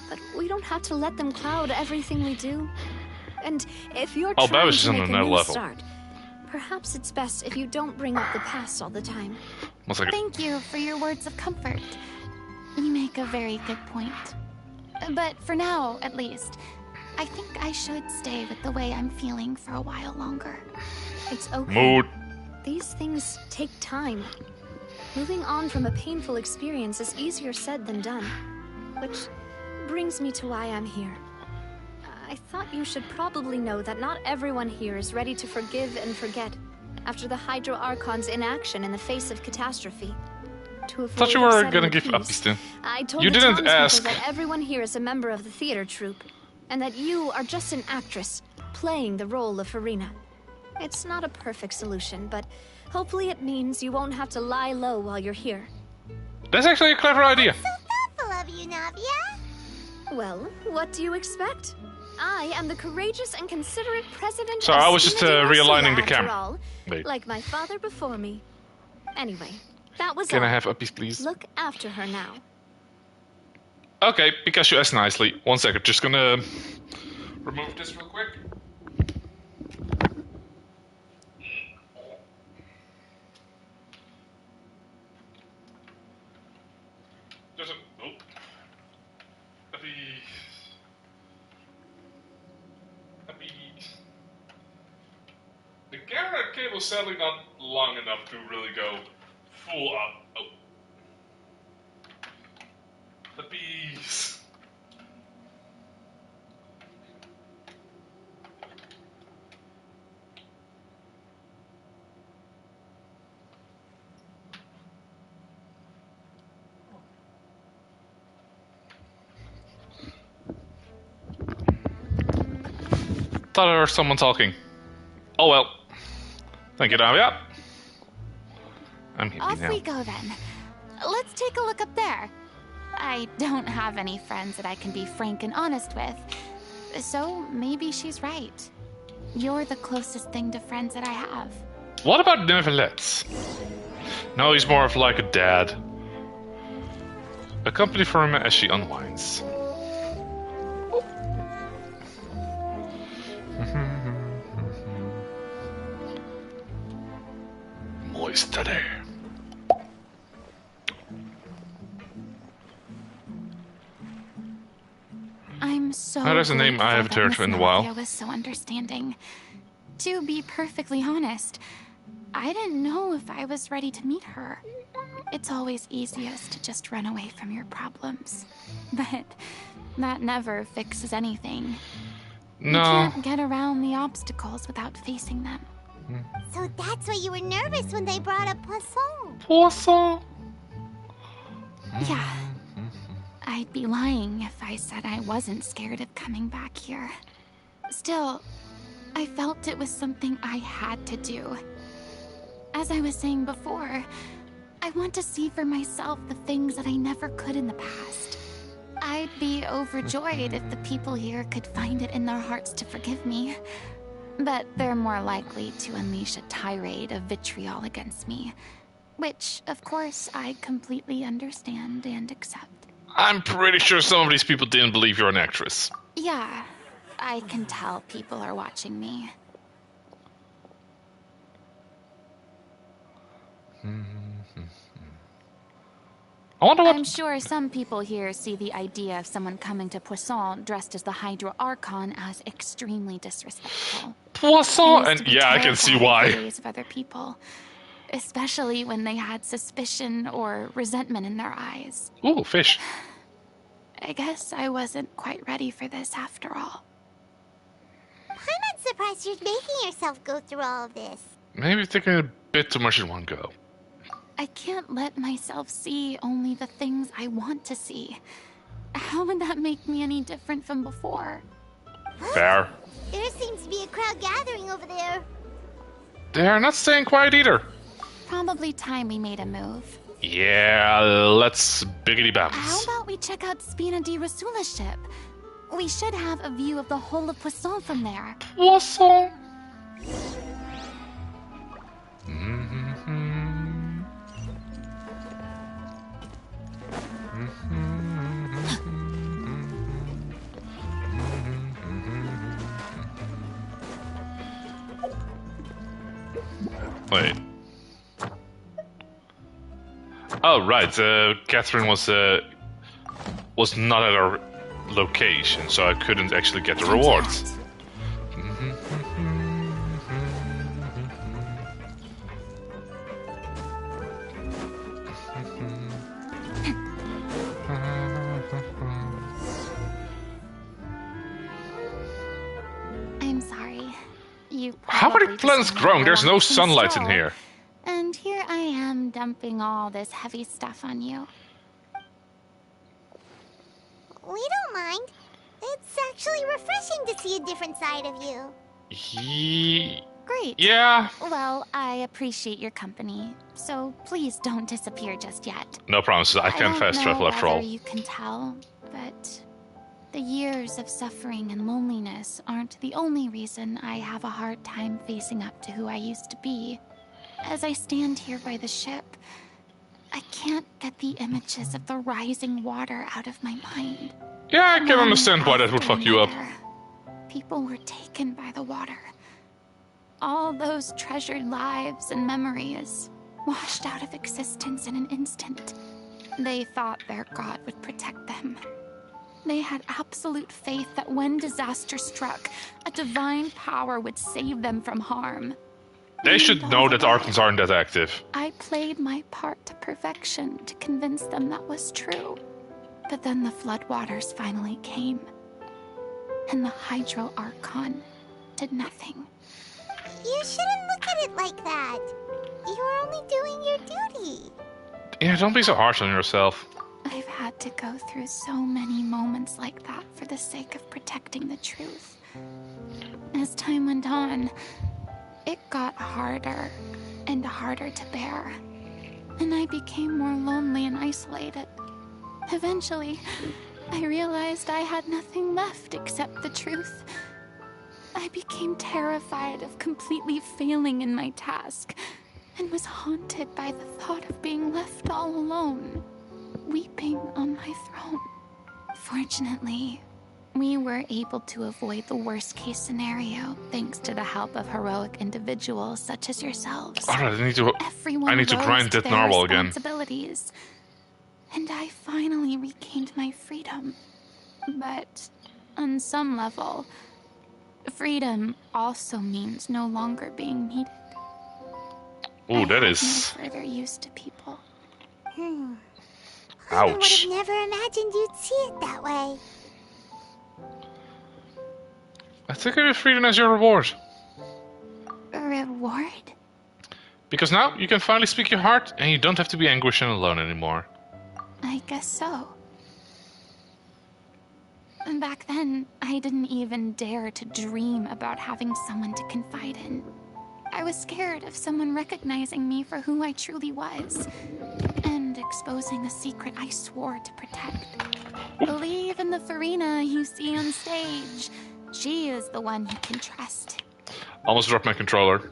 but we don't have to let them cloud everything we do. And if you're Oh, trying Babish is to on make a another new level. start, perhaps it's best if you don't bring up the past all the time. 1 second. Thank you for your words of comfort. You make a very good point. But for now, at least, I think I should stay with the way I'm feeling for a while longer. It's okay. Mood. These things take time. Moving on from a painful experience is easier said than done. Which brings me to why I'm here. I thought you should probably know that not everyone here is ready to forgive and forget after the Hydro Archon's inaction in the face of catastrophe. To avoid Thought you were upsetting gonna the give up peace, this thing. I told You the didn't townspeople ask. that everyone here is a member of the theater troupe, and that you are just an actress playing the role of Farina. It's not a perfect solution, but hopefully it means you won't have to lie low while you're here. That's actually a clever idea. So thoughtful of you, Navia. Well, what do you expect? I am the courageous and considerate president Sorry, of I was just Spina di realigning the Rosula, after camera. all, Wait. like my father before me. Anyway, that was Can all. I have a piece, please? Look after her now. Okay, because you asked nicely. 1 second, just gonna remove this real quick. There's a... Oh. Happy... The camera cable's sadly not long enough to really go full up. Oh. The bees. thought I heard someone talking. Oh well. Thank you, Navia. I'm happy Off now. we go then. Let's take a look up there. I don't have any friends that I can be frank and honest with. So maybe she's right. You're the closest thing to friends that I have. What about Neverlet's? No, he's more of like a dad. Accompany for him as she unwinds. Moisture. I'm so There's a name I haven't heard in a while. Miss was so understanding. To be perfectly honest, I didn't know if I was ready to meet her. It's always easiest to just run away from your problems. But that never fixes anything. No. You can't get around the obstacles without facing them. So that's why you were nervous when they brought up Poisson. Poisson? Yeah. I'd be lying if I said I wasn't scared of coming back here. Still, I felt it was something I had to do. As I was saying before, I want to see for myself the things that I never could in the past. I'd be overjoyed if the people here could find it in their hearts to forgive me. But they're more likely to unleash a tirade of vitriol against me. Which, of course, I completely understand and accept. I'm pretty sure some of these people didn't believe you're an actress. Yeah, I can tell people are watching me. I wonder what... I'm sure some people here see the idea of someone coming to Poisson dressed as the Hydro Archon as extremely disrespectful. Poisson? And yeah, I can see why. The ways of other people, especially when they had suspicion or resentment in their eyes. Ooh, fish. I guess I wasn't quite ready for this after all. I'm not surprised you're making yourself go through all of this. Maybe thinking a bit too much in one go. I can't let myself see only the things I want to see. How would that make me any different from before? Fair. There seems to be a crowd gathering over there. They're not staying quiet either. Probably time we made a move. Yeah, let's biggity bounce. How about we check out Spina di Rasula's ship? We should have a view of the whole of Poisson from there. Poisson? Wait. Oh right, Catherine was not at our location, so I couldn't actually get the rewards. I'm sorry. You How are the probably plants just growing? There's wanna no go on sunlight some in stroll. here. And here I am dumping all this heavy stuff on you. We don't mind. It's actually refreshing to see a different side of you. Great. Yeah. Well, I appreciate your company, so please don't disappear just yet. No promises. I can fast travel after all. You can tell, but the years of suffering and loneliness aren't the only reason I have a hard time facing up to who I used to be. As I stand here by the ship, I can't get the images of the rising water out of my mind. Yeah, I can understand why that would fuck you up. People were taken by the water. All those treasured lives and memories washed out of existence in an instant. They thought their god would protect them. They had absolute faith that when disaster struck, a divine power would save them from harm. They should know that Archons aren't that active. I played my part to perfection to convince them that was true. But then the floodwaters finally came. And the Hydro Archon did nothing. You shouldn't look at it like that. You were only doing your duty. Yeah, don't be so harsh on yourself. I've had to go through so many moments like that for the sake of protecting the truth. As time went on, it got harder and harder to bear, and I became more lonely and isolated. Eventually, I realized I had nothing left except the truth. I became terrified of completely failing in my task, and was haunted by the thought of being left all alone, weeping on my throne. Fortunately, we were able to avoid the worst-case scenario thanks to the help of heroic individuals such as yourselves. Alright, Everyone I need to rose grind to that their narwhal again. responsibilities, and I finally regained my freedom. But on some level, freedom also means no longer being needed. Ooh, that I is... have no further use to people. I would Ouch. have never imagined you'd see it that way. I think I give freedom as your reward. A reward? Because now you can finally speak your heart and you don't have to be anguished and alone anymore. I guess so. Back then, I didn't even dare to dream about having someone to confide in. I was scared of someone recognizing me for who I truly was, and exposing a secret I swore to protect. Believe in the Farina you see on stage. She is the one you can trust. Almost dropped my controller.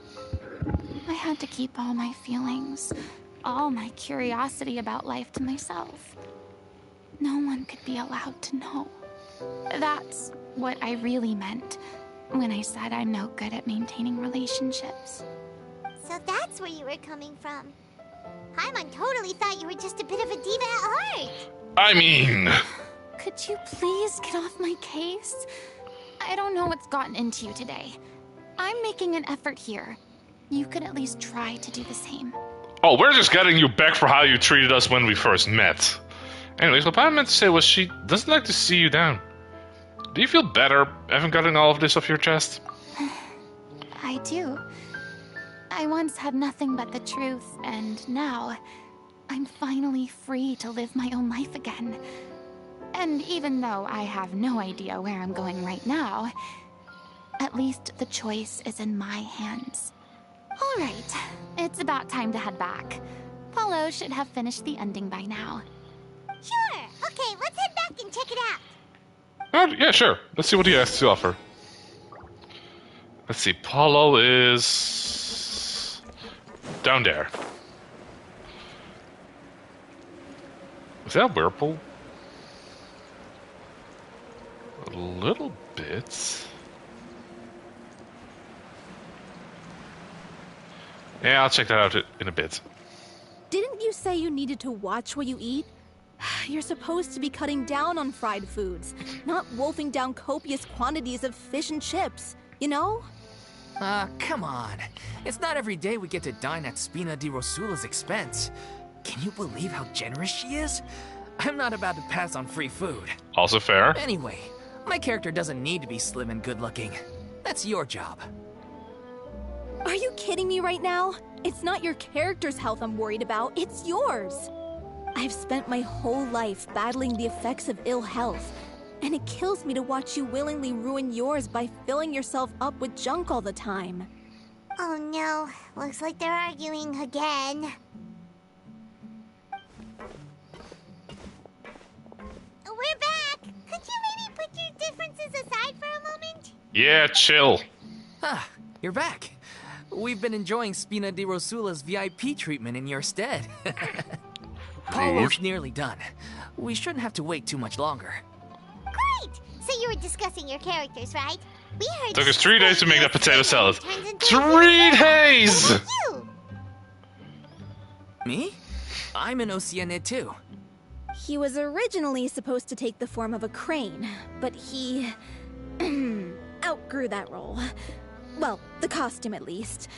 I had to keep all my feelings, all my curiosity about life to myself. No one could be allowed to know. That's what I really meant when I said I'm no good at maintaining relationships. So that's where you were coming from. Paimon totally thought you were just a bit of a diva at heart. I mean... Could you please get off my case? I don't know what's gotten into you today. I'm making an effort here. You could at least try to do the same. Oh, we're just getting you back for how you treated us when we first met. Anyways, what I meant to say was she doesn't like to see you down. Do you feel better having gotten all of this off your chest? I do. I once had nothing but the truth, and now I'm finally free to live my own life again. And even though I have no idea where I'm going right now, at least the choice is in my hands. All right, it's about time to head back. Paulo should have finished the ending by now. Sure. Okay, let's head back and check it out. Oh, yeah, sure. Let's see what he has to offer. Let's see. Paulo is... down there. Is that a whirlpool? A little bit. Yeah, I'll check that out in a bit. Didn't you say you needed to watch what you eat? You're supposed to be cutting down on fried foods, not wolfing down copious quantities of fish and chips, you know? Come on. It's not every day we get to dine at Spina di Rosula's expense. Can you believe how generous she is? I'm not about to pass on free food. Also fair. Anyway, my character doesn't need to be slim and good-looking. That's your job. Are you kidding me right now? It's not your character's health I'm worried about, it's yours. I've spent my whole life battling the effects of ill health, and it kills me to watch you willingly ruin yours by filling yourself up with junk all the time. Oh no, looks like they're arguing again. We're back! Could you maybe put your differences aside for a moment? Yeah, chill. Ah, you're back. We've been enjoying Spina di Rosula's VIP treatment in your stead. Paulo's nearly done. We shouldn't have to wait too much longer. Great! So you were discussing your characters, right? We heard Took us 3 days to make that potato salad. 3 days! You! Me? I'm an Oceanid too. He was originally supposed to take the form of a crane, but he outgrew that role. Well, the costume at least.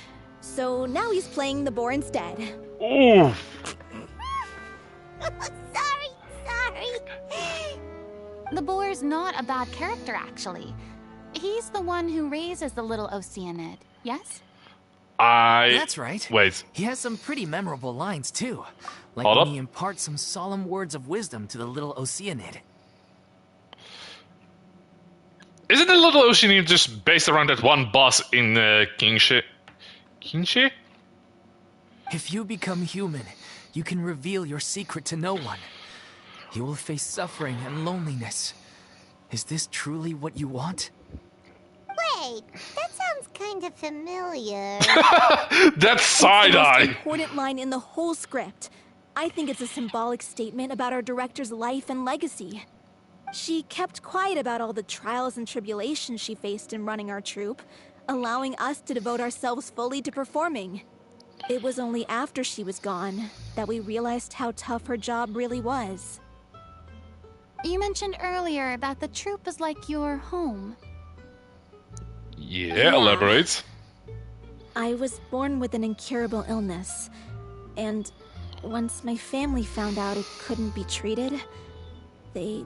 So now he's playing the boar instead. Ooh! Sorry. The boar's not a bad character, actually. He's the one who raises the little Oceanid, yes? That's right. Wait. He has some pretty memorable lines, too. Like Hold when up. he imparts some solemn words of wisdom to the little Oceanid. Isn't the little ocean just based around that one boss in Kingshi? Kingshi? If you become human, you can reveal your secret to no one. You will face suffering and loneliness. Is this truly what you want? Wait, that sounds kind of familiar. That's side-eye. It's the most important line in the whole script. I think it's a symbolic statement about our director's life and legacy. She kept quiet about all the trials and tribulations she faced in running our troupe, allowing us to devote ourselves fully to performing. It was only after she was gone that we realized how tough her job really was. You mentioned earlier that the troupe is like your home. Yeah, elaborate. I was born with an incurable illness, and once my family found out it couldn't be treated, they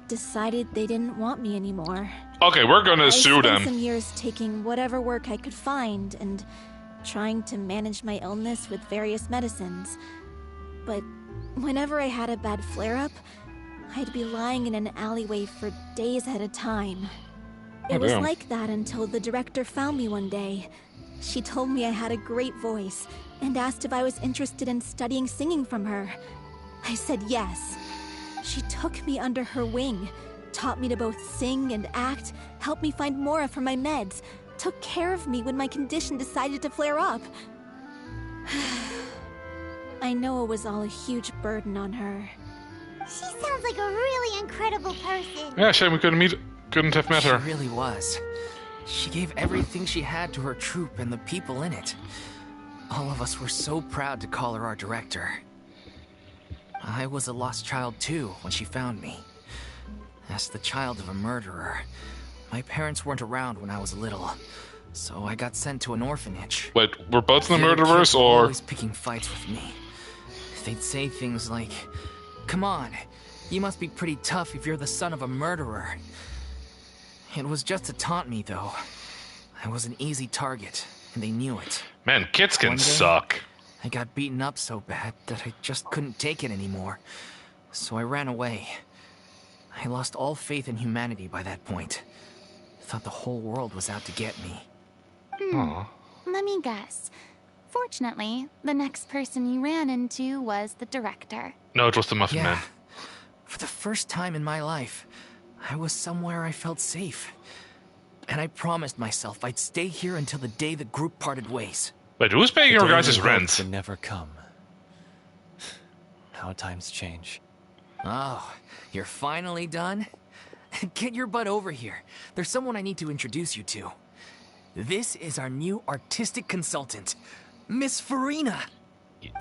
decided they didn't want me anymore. Okay, we're gonna sue them. I spent some years taking whatever work I could find and trying to manage my illness with various medicines. But whenever I had a bad flare-up, I'd be lying in an alleyway for days at a time. It was like that until the director found me one day. She told me I had a great voice and asked if I was interested in studying singing from her. I said yes. She took me under her wing, taught me to both sing and act, helped me find Mora for my meds, took care of me when my condition decided to flare up. I know it was all a huge burden on her. She sounds like a really incredible person. Yeah, shame we couldn't have met her. She really was. She gave everything she had to her troupe and the people in it. All of us were so proud to call her our director. I was a lost child too when she found me. As the child of a murderer, my parents weren't around when I was little, so I got sent to an orphanage. Wait, we're both the murderers, Kids were or...? always picking fights with me. They'd say things like, "Come on, you must be pretty tough if you're the son of a murderer." It was just to taunt me, though. I was an easy target, and they knew it. Man, kids can One day, suck. I got beaten up so bad that I just couldn't take it anymore, so I ran away. I lost all faith in humanity by that point. Thought the whole world was out to get me. Let me guess. Fortunately, the next person you ran into was the director. No, it was the Muffin Man. For the first time in my life, I was somewhere I felt safe. And I promised myself I'd stay here until the day the group parted ways. Wait, who's paying your guys' rent? Can never come. How times change. Oh, you're finally done? Get your butt over here. There's someone I need to introduce you to. This is our new artistic consultant, Miss Farina.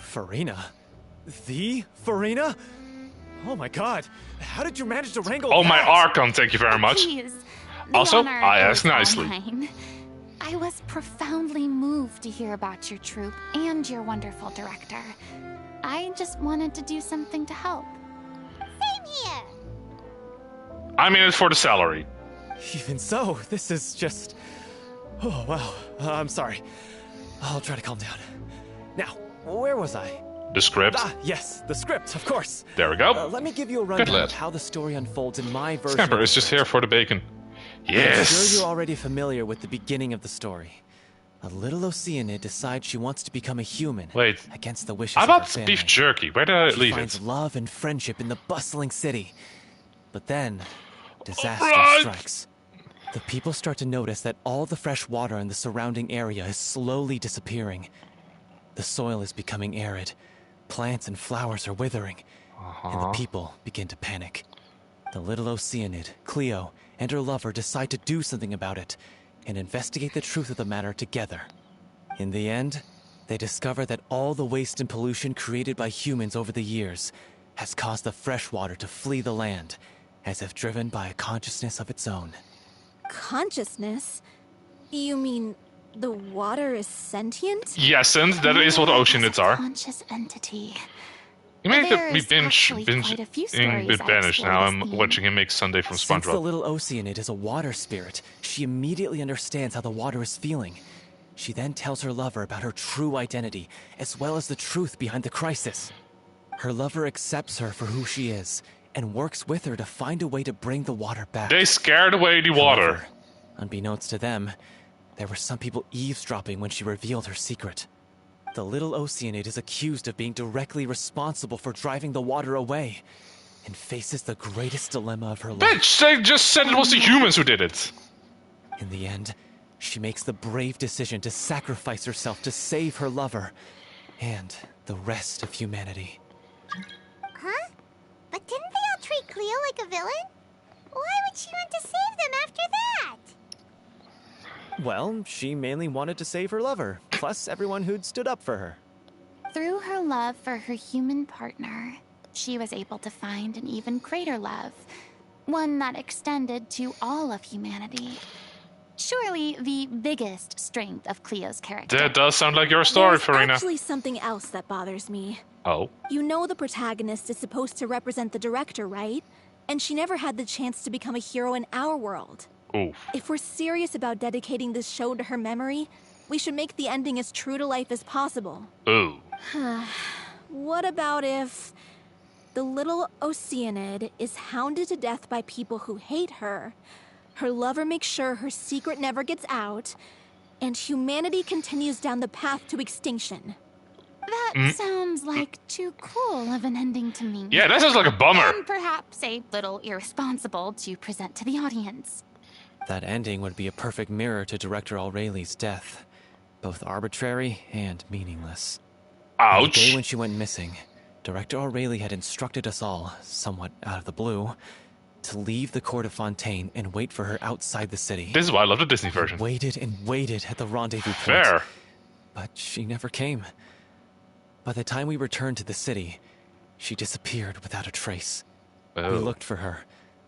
Farina? The Farina? Oh my god, how did you manage to wrangle Oh, my that? Archon, thank you very much. Please. Also, The honor I asked is all nicely. mine. I was profoundly moved to hear about your troupe and your wonderful director. I just wanted to do something to help. Same here. I'm in it for the salary. Even so, this is just... Oh, wow. I'm sorry. I'll try to calm down. Now, where was I? The script. Ah, yes, the script, of course. There we go. Let me give you a Good rundown lad. of how the story unfolds in my version. Scamper of is the just script. here for the bacon. I'm Yes! sure you're already familiar with the beginning of the story. A little Oceanid decides she wants to become a human. Wait. Against the wishes How of her about family. beef jerky? Where did I She leave finds it? love and friendship in the bustling city. But then, disaster Alright. strikes. The people start to notice that all the fresh water in the surrounding area is slowly disappearing. The soil is becoming arid. Plants and flowers are withering. And the people begin to panic. The little Oceanid, Cleo, and her lover decide to do something about it and investigate the truth of the matter together. In the end, they discover that all the waste and pollution created by humans over the years has caused the fresh water to flee the land, as if driven by a consciousness of its own. Consciousness? You mean the water is sentient? Yes, and that is what oceanids are. Conscious entity. You make me There's actually quite a few stories bit I banished now. explore I'm this theme. watching him make Sunday from Since the SpongeBob. little Oceanid is a water spirit, she immediately understands how the water is feeling. She then tells her lover about her true identity, as well as the truth behind the crisis. Her lover accepts her for who she is, and works with her to find a way to bring the water back. They scared away the water. However, unbeknownst to them, there were some people eavesdropping when she revealed her secret. The little Oceanid is accused of being directly responsible for driving the water away, and faces the greatest dilemma of her life. Bitch, they just said it was the humans who did it. In the end, she makes the brave decision to sacrifice herself to save her lover and the rest of humanity. Huh? But didn't they all treat Cleo like a villain? Why would she want to save them after that? Well, she mainly wanted to save her lover, plus everyone who'd stood up for her. Through her love for her human partner, she was able to find an even greater love, one that extended to all of humanity. Surely the biggest strength of Cleo's character. That does sound like your story, Farina. There's actually something else that bothers me. Oh? You know the protagonist is supposed to represent the director, right? And she never had the chance to become a hero in our world. Oof. If we're serious about dedicating this show to her memory, we should make the ending as true to life as possible. Ooh. What about if the little Oceanid is hounded to death by people who hate her, her lover makes sure her secret never gets out, and humanity continues down the path to extinction? That sounds like too cool of an ending to me. Yeah, that sounds like a bummer. And perhaps a little irresponsible to present to the audience. That ending would be a perfect mirror to Director Aureli's death, both arbitrary and meaningless. On the day Ouch. when she went missing, Director Aureli had instructed us all, somewhat out of the blue, to leave the court of Fontaine and wait for her outside the city. This is why I love the Disney version. Waited and waited at the rendezvous point. Fair. But she never came. By the time we returned to the city, she disappeared without a trace. We Oh. looked for her.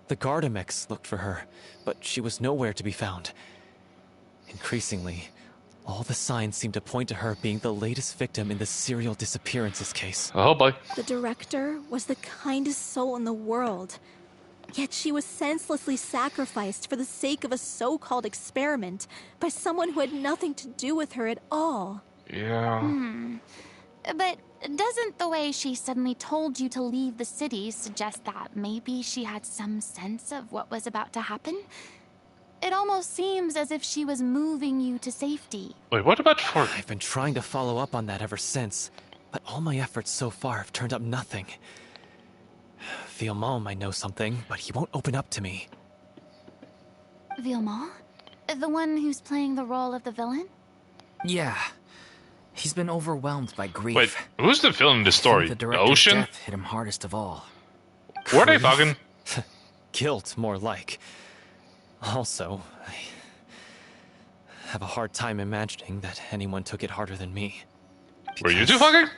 The Gardamex looked for her, but she was nowhere to be found. Increasingly, all the signs seemed to point to her being the latest victim in the serial disappearances case. Oh boy. The director was the kindest soul in the world. Yet she was senselessly sacrificed for the sake of a so-called experiment by someone who had nothing to do with her at all. Yeah. But doesn't the way she suddenly told you to leave the city suggest that maybe she had some sense of what was about to happen? It almost seems as if she was moving you to safety. Wait, what about for... I've been trying to follow up on that ever since, but all my efforts so far have turned up nothing. Villemont might know something, but he won't open up to me. Villemont? The one who's playing the role of the villain? Yeah. He's been overwhelmed by grief. Wait, who's the villain in this I think story? The The director's ocean? death hit him hardest of all. Were they Grief? fucking? Guilt, more like. Also, I have a hard time imagining that anyone took it harder than me. Were you two Because- fucking?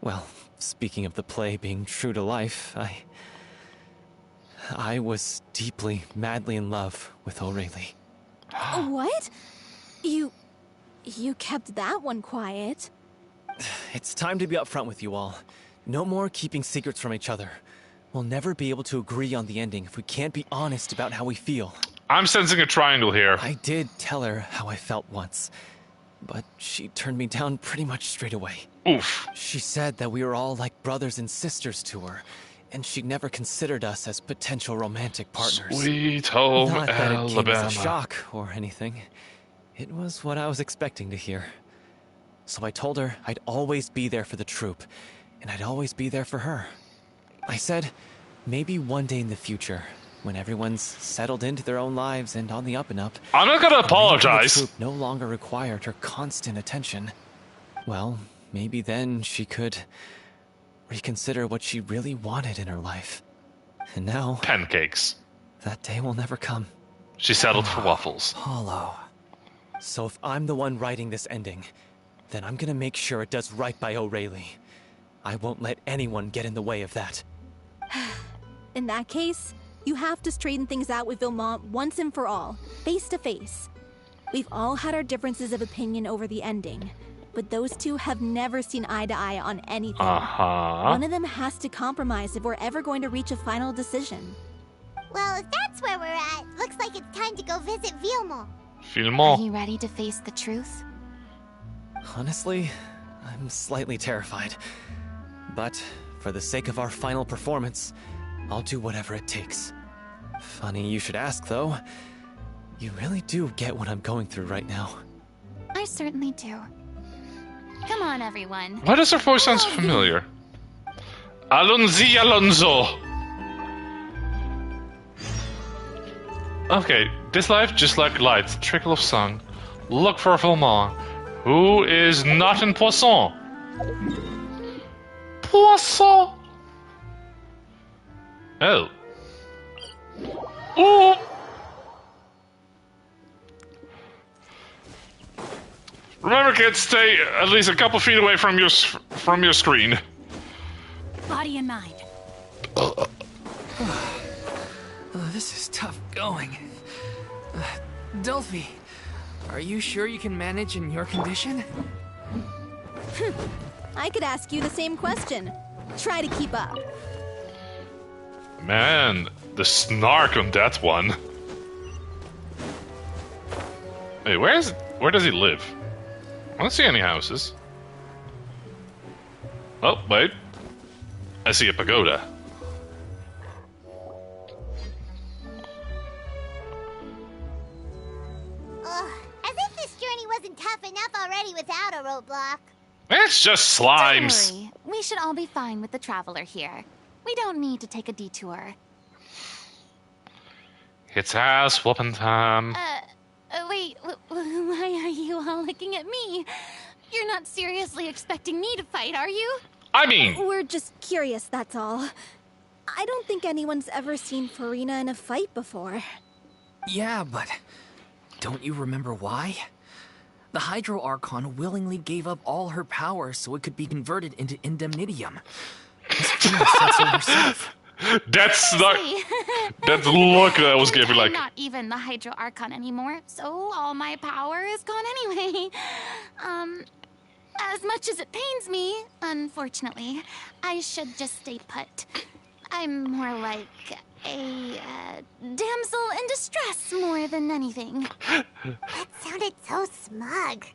Well, speaking of the play being true to life, I was deeply, madly in love with Aurelie. What? You kept that one quiet. It's time to be upfront with you all. No more keeping secrets from each other. We'll never be able to agree on the ending if we can't be honest about how we feel. I'm sensing a triangle here. I did tell her how I felt once, but she turned me down pretty much straight away. Oof. She said that we were all like brothers and sisters to her, and she'd never considered us as potential romantic partners. Sweet home Not that it came Alabama. as a shock or anything. It was what I was expecting to hear. So I told her I'd always be there for the troupe, and I'd always be there for her. I said, maybe one day in the future, when everyone's settled into their own lives and on the up and up, I'm not gonna maybe the apologize. troupe no longer required her constant attention. Well, maybe then she could reconsider what she really wanted in her life. And now, Pancakes. that day will never come. She settled for waffles. Hollow. So if I'm the one writing this ending, then I'm gonna make sure it does right by Aurelie. I won't let anyone get in the way of that. In that case, you have to straighten things out with Villemont once and for all, face to face. We've all had our differences of opinion over the ending, but those two have never seen eye to eye on anything. Uh-huh. One of them has to compromise if we're ever going to reach a final decision. Well, if that's where we're at, looks like it's time to go visit Villemont. Are Filmo. you ready to face the truth? Honestly, I'm slightly terrified. But for the sake of our final performance, I'll do whatever it takes. Funny you should ask, though. You really do get what I'm going through right now. I certainly do. Come on, everyone. Why does her voice sound familiar? Alonso. Okay, this life just like light, trickle of song. Look for Villemont, who is not in Poisson. Poisson. Oh. Ooh. Remember, kids, stay at least a couple feet away from your screen. Body and mind. This is tough going. Delphi, are you sure you can manage in your condition? I could ask you the same question. Try to keep up. Man, the snark on that one. Hey, where does he live? I don't see any houses. Oh, wait. I see a pagoda. As if this journey wasn't tough enough already without a roadblock. It's just slimes. Don't worry. We should all be fine with the traveler here. We don't need to take a detour. It's ass whooping time. Wait, why are you all looking at me? You're not seriously expecting me to fight, are you? I mean... We're just curious, that's all. I don't think anyone's ever seen Farina in a fight before. Yeah, but don't you remember why? The Hydro Archon willingly gave up all her power so it could be converted into indemnitium. Miss Farina said so herself. That's not... That look that I was giving, like... I'm not even the Hydro Archon anymore, so all my power is gone anyway. As much as it pains me, unfortunately, I should just stay put. I'm more like a damsel in distress more than anything. That sounded so smug.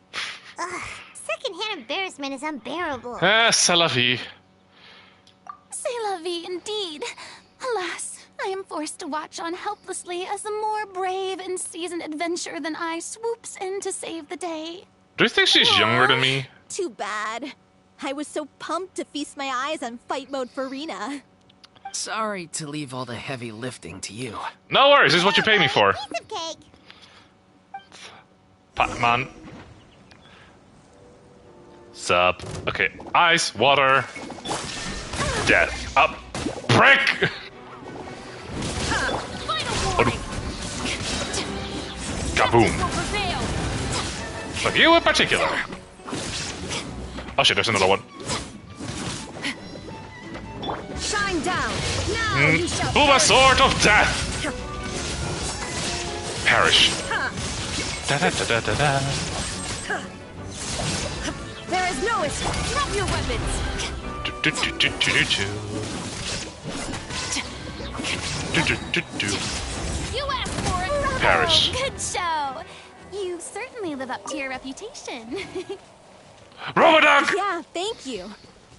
Ugh, secondhand embarrassment is unbearable. C'est la vie. C'est la vie indeed. Alas, I am forced to watch on helplessly as a more brave and seasoned adventurer than I swoops in to save the day. Do you think she's younger than me? Too bad. I was so pumped to feast my eyes on fight mode Farina. Sorry to leave all the heavy lifting to you. No worries, this is what you pay me for. Piece of cake. Patman. Sup. Okay, ice, water, death. Up. Prick! Kaboom. Fuck you in particular. Oh shit, there's another one. Shine down. Now you shall Booba sword of death! Perish. Da da da da da da. There is no escape. Drop your weapons. Do do do do do do do. Do do do do. You asked for it. Perish. Good show. You certainly live up to your reputation. Roboduck! Yeah, thank you.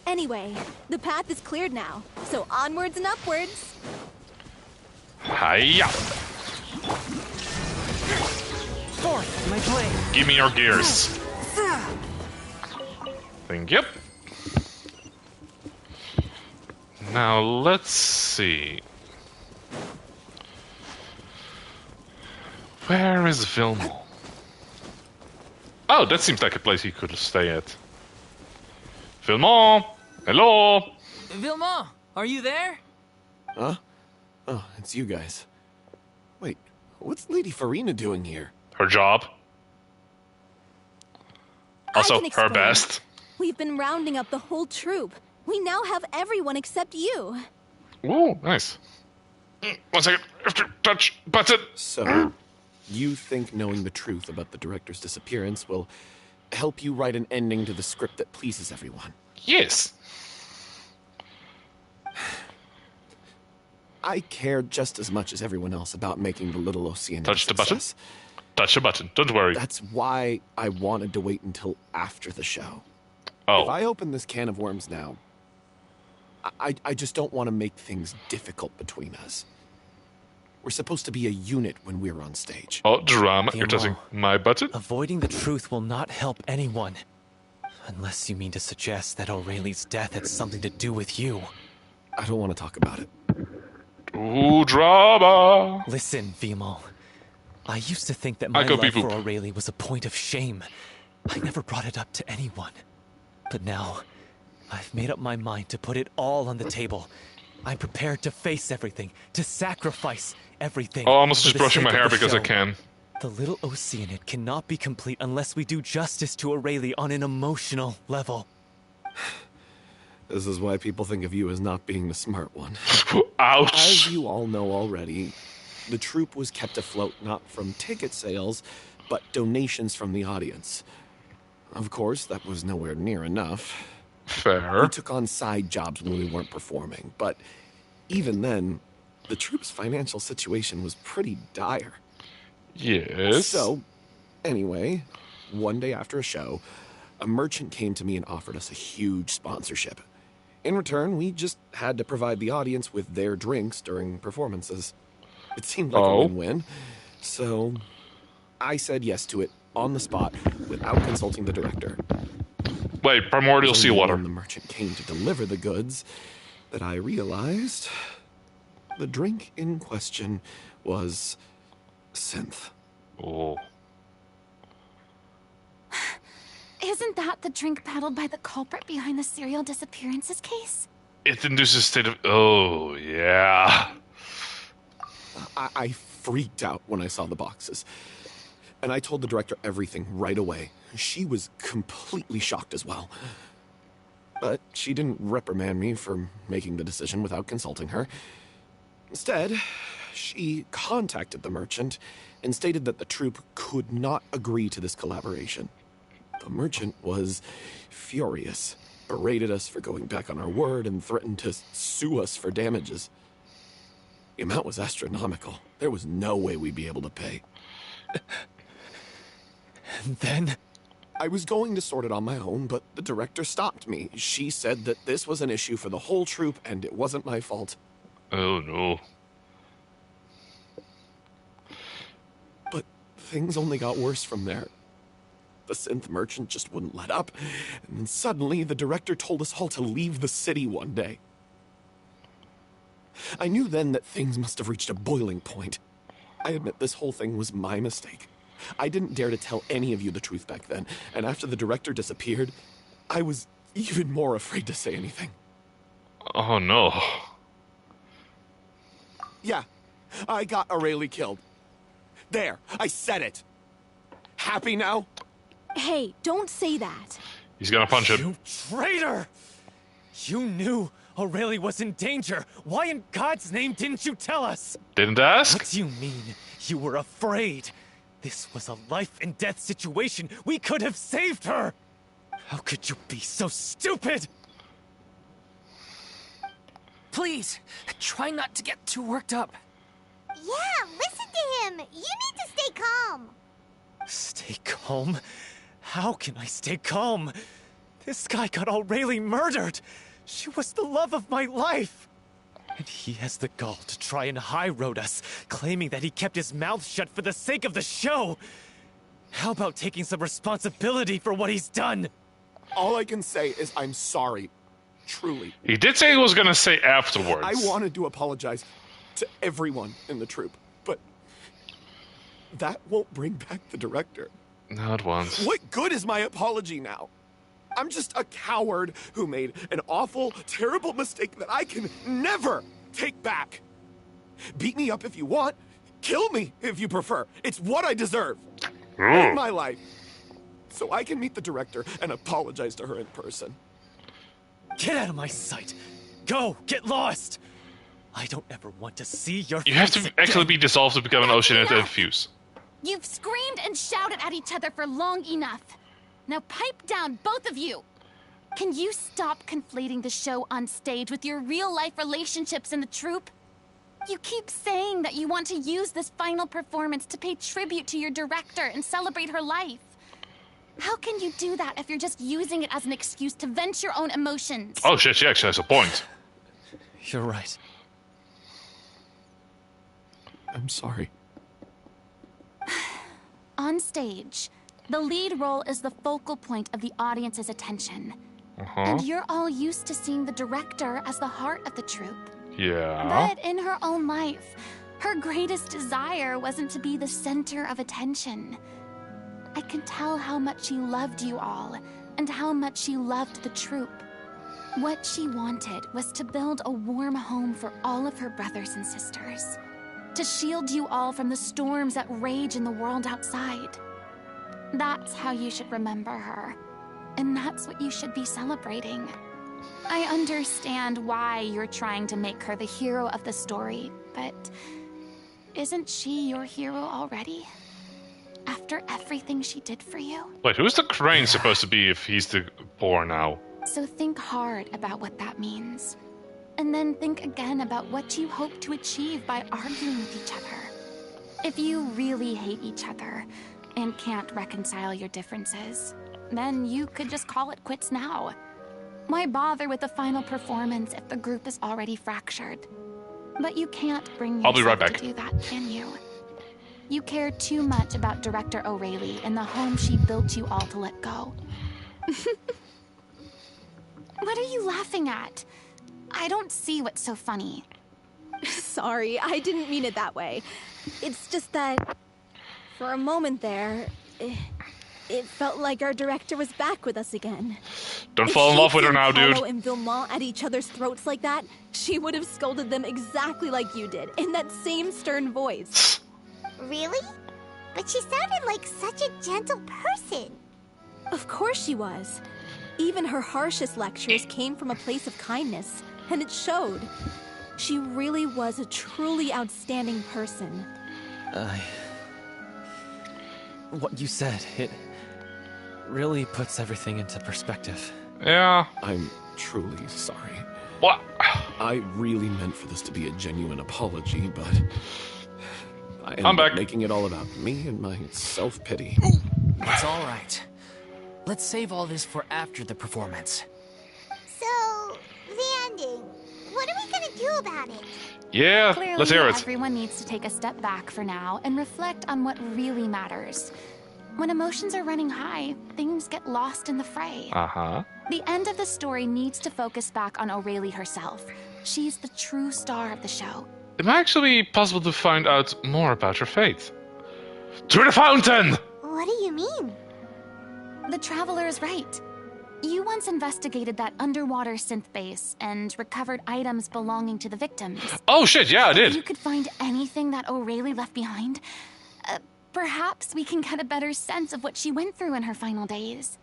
Anyway, the path is cleared now, so onwards and upwards. Hiya! Forth, my blade. Give me your gears. Thank you. Now let's see. Where is Villemont? Oh, that seems like a place he could stay at. Villemont! Hello! Villemont, are you there? Huh? Oh, it's you guys. Wait, what's Lady Farina doing here? Her job. Also, I can her explain. best. We've been rounding up the whole troop. We now have everyone except you. Ooh, nice. 1 second. I have to touch button. So, you think knowing the truth about the director's disappearance will help you write an ending to the script that pleases everyone? Yes. I care just as much as everyone else about making the Little Oceania Touch the button. success. Touch the button. Don't worry. That's why I wanted to wait until after the show. Oh. If I open this can of worms now, I just don't want to make things difficult between us. We're supposed to be a unit when we're on stage. Oh, drama. You're touching my button? Avoiding the truth will not help anyone. Unless you mean to suggest that Aurelie's death had something to do with you. I don't want to talk about it. Ooh, drama. Listen, Vimo. I used to think that my love for Aurelie was a point of shame. I never brought it up to anyone. But now, I've made up my mind to put it all on the table. I'm prepared to face everything, to sacrifice everything. Oh, I'm just brushing my hair because I can. The little Oceanid cannot be complete unless we do justice to Aurelie on an emotional level. This is why people think of you as not being the smart one. Ouch! As you all know already, the troupe was kept afloat not from ticket sales, but donations from the audience. Of course, that was nowhere near enough. Fair. We took on side jobs when we weren't performing, but even then, the troupe's financial situation was pretty dire. Yes. So, anyway, one day after a show, a merchant came to me and offered us a huge sponsorship. In return, we just had to provide the audience with their drinks during performances. It seemed like a win-win, so I said yes to it on the spot without consulting the director. Wait, primordial seawater. When the merchant came to deliver the goods, that I realized the drink in question was synth. Oh. Isn't that the drink peddled by the culprit behind the serial disappearances case? It induces a state of... Oh, yeah. I freaked out when I saw the boxes. And I told the director everything right away. She was completely shocked as well. But she didn't reprimand me for making the decision without consulting her. Instead, she contacted the merchant and stated that the troupe could not agree to this collaboration. The merchant was furious, berated us for going back on our word, and threatened to sue us for damages. The amount was astronomical. There was no way we'd be able to pay. And then? I was going to sort it on my own, but the director stopped me. She said that this was an issue for the whole troupe, and it wasn't my fault. Oh, no. But things only got worse from there. The synth merchant just wouldn't let up, and then suddenly the director told us all to leave the city one day. I knew then that things must have reached a boiling point. I admit this whole thing was my mistake. I didn't dare to tell any of you the truth back then, and after the director disappeared, I was even more afraid to say anything. Oh, no. Yeah, I got Aurelie killed. There, I said it. Happy now? Hey, don't say that. He's gonna punch him. You traitor! You knew Aurelie was in danger. Why in God's name didn't you tell us? Didn't ask? What do you mean? You were afraid. This was a life and death situation. We could have saved her. How could you be so stupid? Please, try not to get too worked up. Yeah, listen to him. You need to stay calm. Stay calm? How can I stay calm? This guy got Aurelie murdered. She was the love of my life. And he has the gall to try and high-road us, claiming that he kept his mouth shut for the sake of the show. How about taking some responsibility for what he's done? All I can say is I'm sorry. Truly. He did say he was gonna say afterwards. I wanted to apologize to everyone in the troupe, but that won't bring back the director. Not once. What good is my apology now? I'm just a coward who made an awful, terrible mistake that I can never take back. Beat me up if you want. Kill me if you prefer. It's what I deserve. In my life. So I can meet the director and apologize to her in person. Get out of my sight. Go, get lost. I don't ever want to see your face. You have to actually be dissolved to become an Oceanid and fuse. You've screamed and shouted at each other for long enough. Now pipe down, both of you. Can you stop conflating the show on stage with your real-life relationships in the troupe? You keep saying that you want to use this final performance to pay tribute to your director and celebrate her life. How can you do that if you're just using it as an excuse to vent your own emotions? Oh shit, she actually has a point. You're right. I'm sorry. On stage, the lead role is the focal point of the audience's attention. And you're all used to seeing the director as the heart of the troupe. Yeah. But in her own life, her greatest desire wasn't to be the center of attention. I can tell how much she loved you all, and how much she loved the troupe. What she wanted was to build a warm home for all of her brothers and sisters. To shield you all from the storms that rage in the world outside. That's how you should remember her. And that's what you should be celebrating. I understand why you're trying to make her the hero of the story, but isn't she your hero already? After everything she did for you? Wait, who's the crane supposed to be if he's the boar now? So think hard about what that means. And then think again about what you hope to achieve by arguing with each other. If you really hate each other and can't reconcile your differences, then you could just call it quits now. Why bother with the final performance if the group is already fractured? But you can't bring I'll be right yourself back. to do that, can you? You care too much about Director O'Reilly and the home she built you all to let go. What are you laughing at? I don't see what's so funny. Sorry, I didn't mean it that way. It's just that, for a moment there, it felt like our director was back with us again. Don't fall in love with her now, dude. If Paulo and Villemont at each other's throats like that, she would have scolded them exactly like you did, in that same stern voice. Really? But she sounded like such a gentle person. Of course she was. Even her harshest lectures came from a place of kindness, and it showed. She really was a truly outstanding person. What you said, it really puts everything into perspective. Yeah. I'm truly sorry. What? I really meant for this to be a genuine apology, but I ended I'm back. up making it all about me and my self-pity. It's all right. Let's save all this for after the performance. So, the ending. What are we gonna do about it? Yeah, Clearly, let's hear it. everyone needs to take a step back for now and reflect on what really matters. When emotions are running high, things get lost in the fray. Uh-huh. The end of the story needs to focus back on O'Reilly herself. She's the true star of the show. It might actually be possible to find out more about her fate. To the fountain! What do you mean? The Traveler is right. You once investigated that underwater synth base and recovered items belonging to the victims. Oh shit, yeah, I If did. you could find anything that O'Reilly left behind, perhaps we can get a better sense of what she went through in her final days.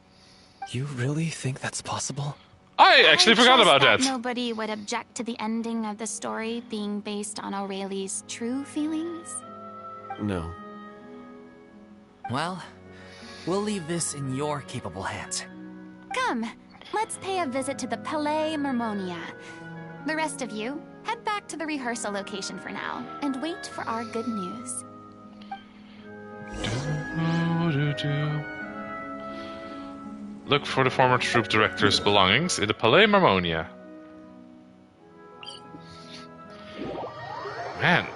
You really think that's possible? I actually forgot trust about that. Nobody would object to the ending of the story being based on O'Reilly's true feelings. No. Well, we'll leave this in your capable hands. Come, let's pay a visit to the Palais Mermonia. The rest of you, head back to the rehearsal location for now, and wait for our good news. Look for the former troop director's belongings in the Palais Marmonia. Man.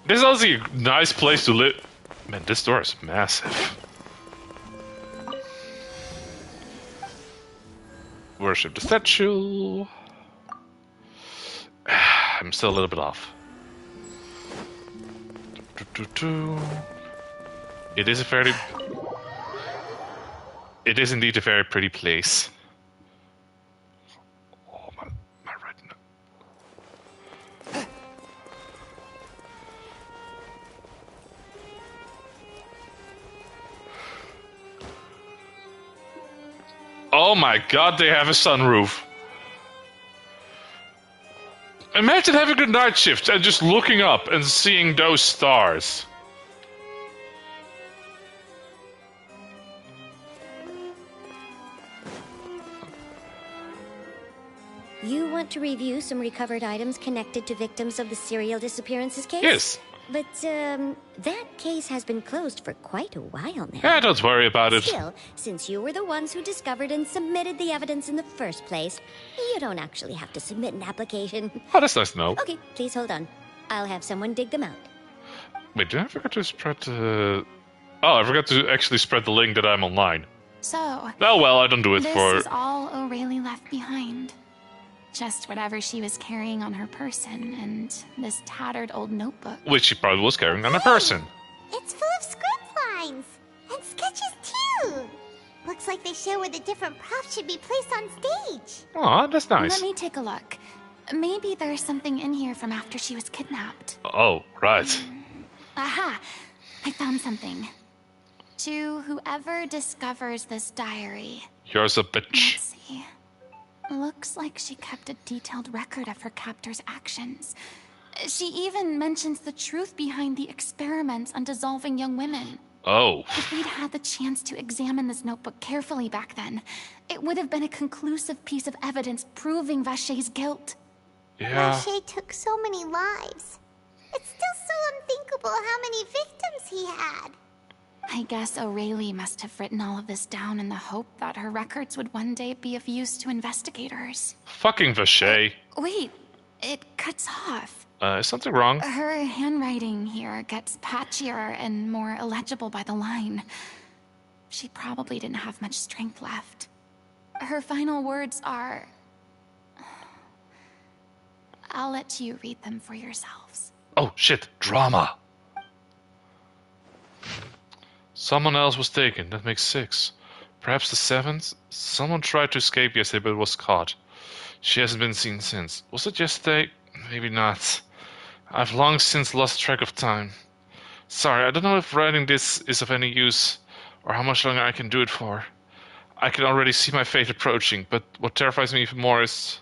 This is also a nice place to live. Man, this door is massive. Worship the statue. I'm still a little bit off. It is a fairly... It is indeed a very pretty place. Oh, my retina. Oh my god, they have a sunroof. Imagine having a night shift and just looking up and seeing those stars. You want to review some recovered items connected to victims of the serial disappearances case? Yes. But, that case has been closed for quite a while now. Yeah, don't worry about it. Still, since you were the ones who discovered and submitted the evidence in the first place, you don't actually have to submit an application. Oh, that's nice to know. Okay, please hold on. I'll have someone dig them out. Wait, did I forget to spread the... Oh, I forgot to actually spread the link that I'm online. So... Oh, well, I don't do it this for... is all O'Reilly left behind. Just whatever she was carrying on her person, and this tattered old notebook. Which she probably was carrying on her person. It's full of script lines. And sketches, too. Looks like they show where the different props should be placed on stage. Aw, that's nice. Let me take a look. Maybe there's something in here from after she was kidnapped. Oh, right. Aha! I found something. To whoever discovers this diary... You're a bitch. Let's see. Looks like she kept a detailed record of her captor's actions. She even mentions the truth behind the experiments on dissolving young women. Oh. If we'd had the chance to examine this notebook carefully back then, it would have been a conclusive piece of evidence proving Vacher's guilt. Yeah. Vacher took so many lives. It's still so unthinkable how many victims he had. I guess O'Reilly must have written all of this down in the hope that her records would one day be of use to investigators. Fucking Vacher. Wait, it cuts off. Is something wrong? Her handwriting here gets patchier and more illegible by the line. She probably didn't have much strength left. Her final words are... I'll let you read them for yourselves. Oh, shit. Drama. Someone else was taken. That makes 6. Perhaps the 7th? Someone tried to escape yesterday but was caught. She hasn't been seen since. Was it yesterday? Maybe not. I've long since lost track of time. Sorry, I don't know if writing this is of any use, or how much longer I can do it for. I can already see my fate approaching, but what terrifies me even more is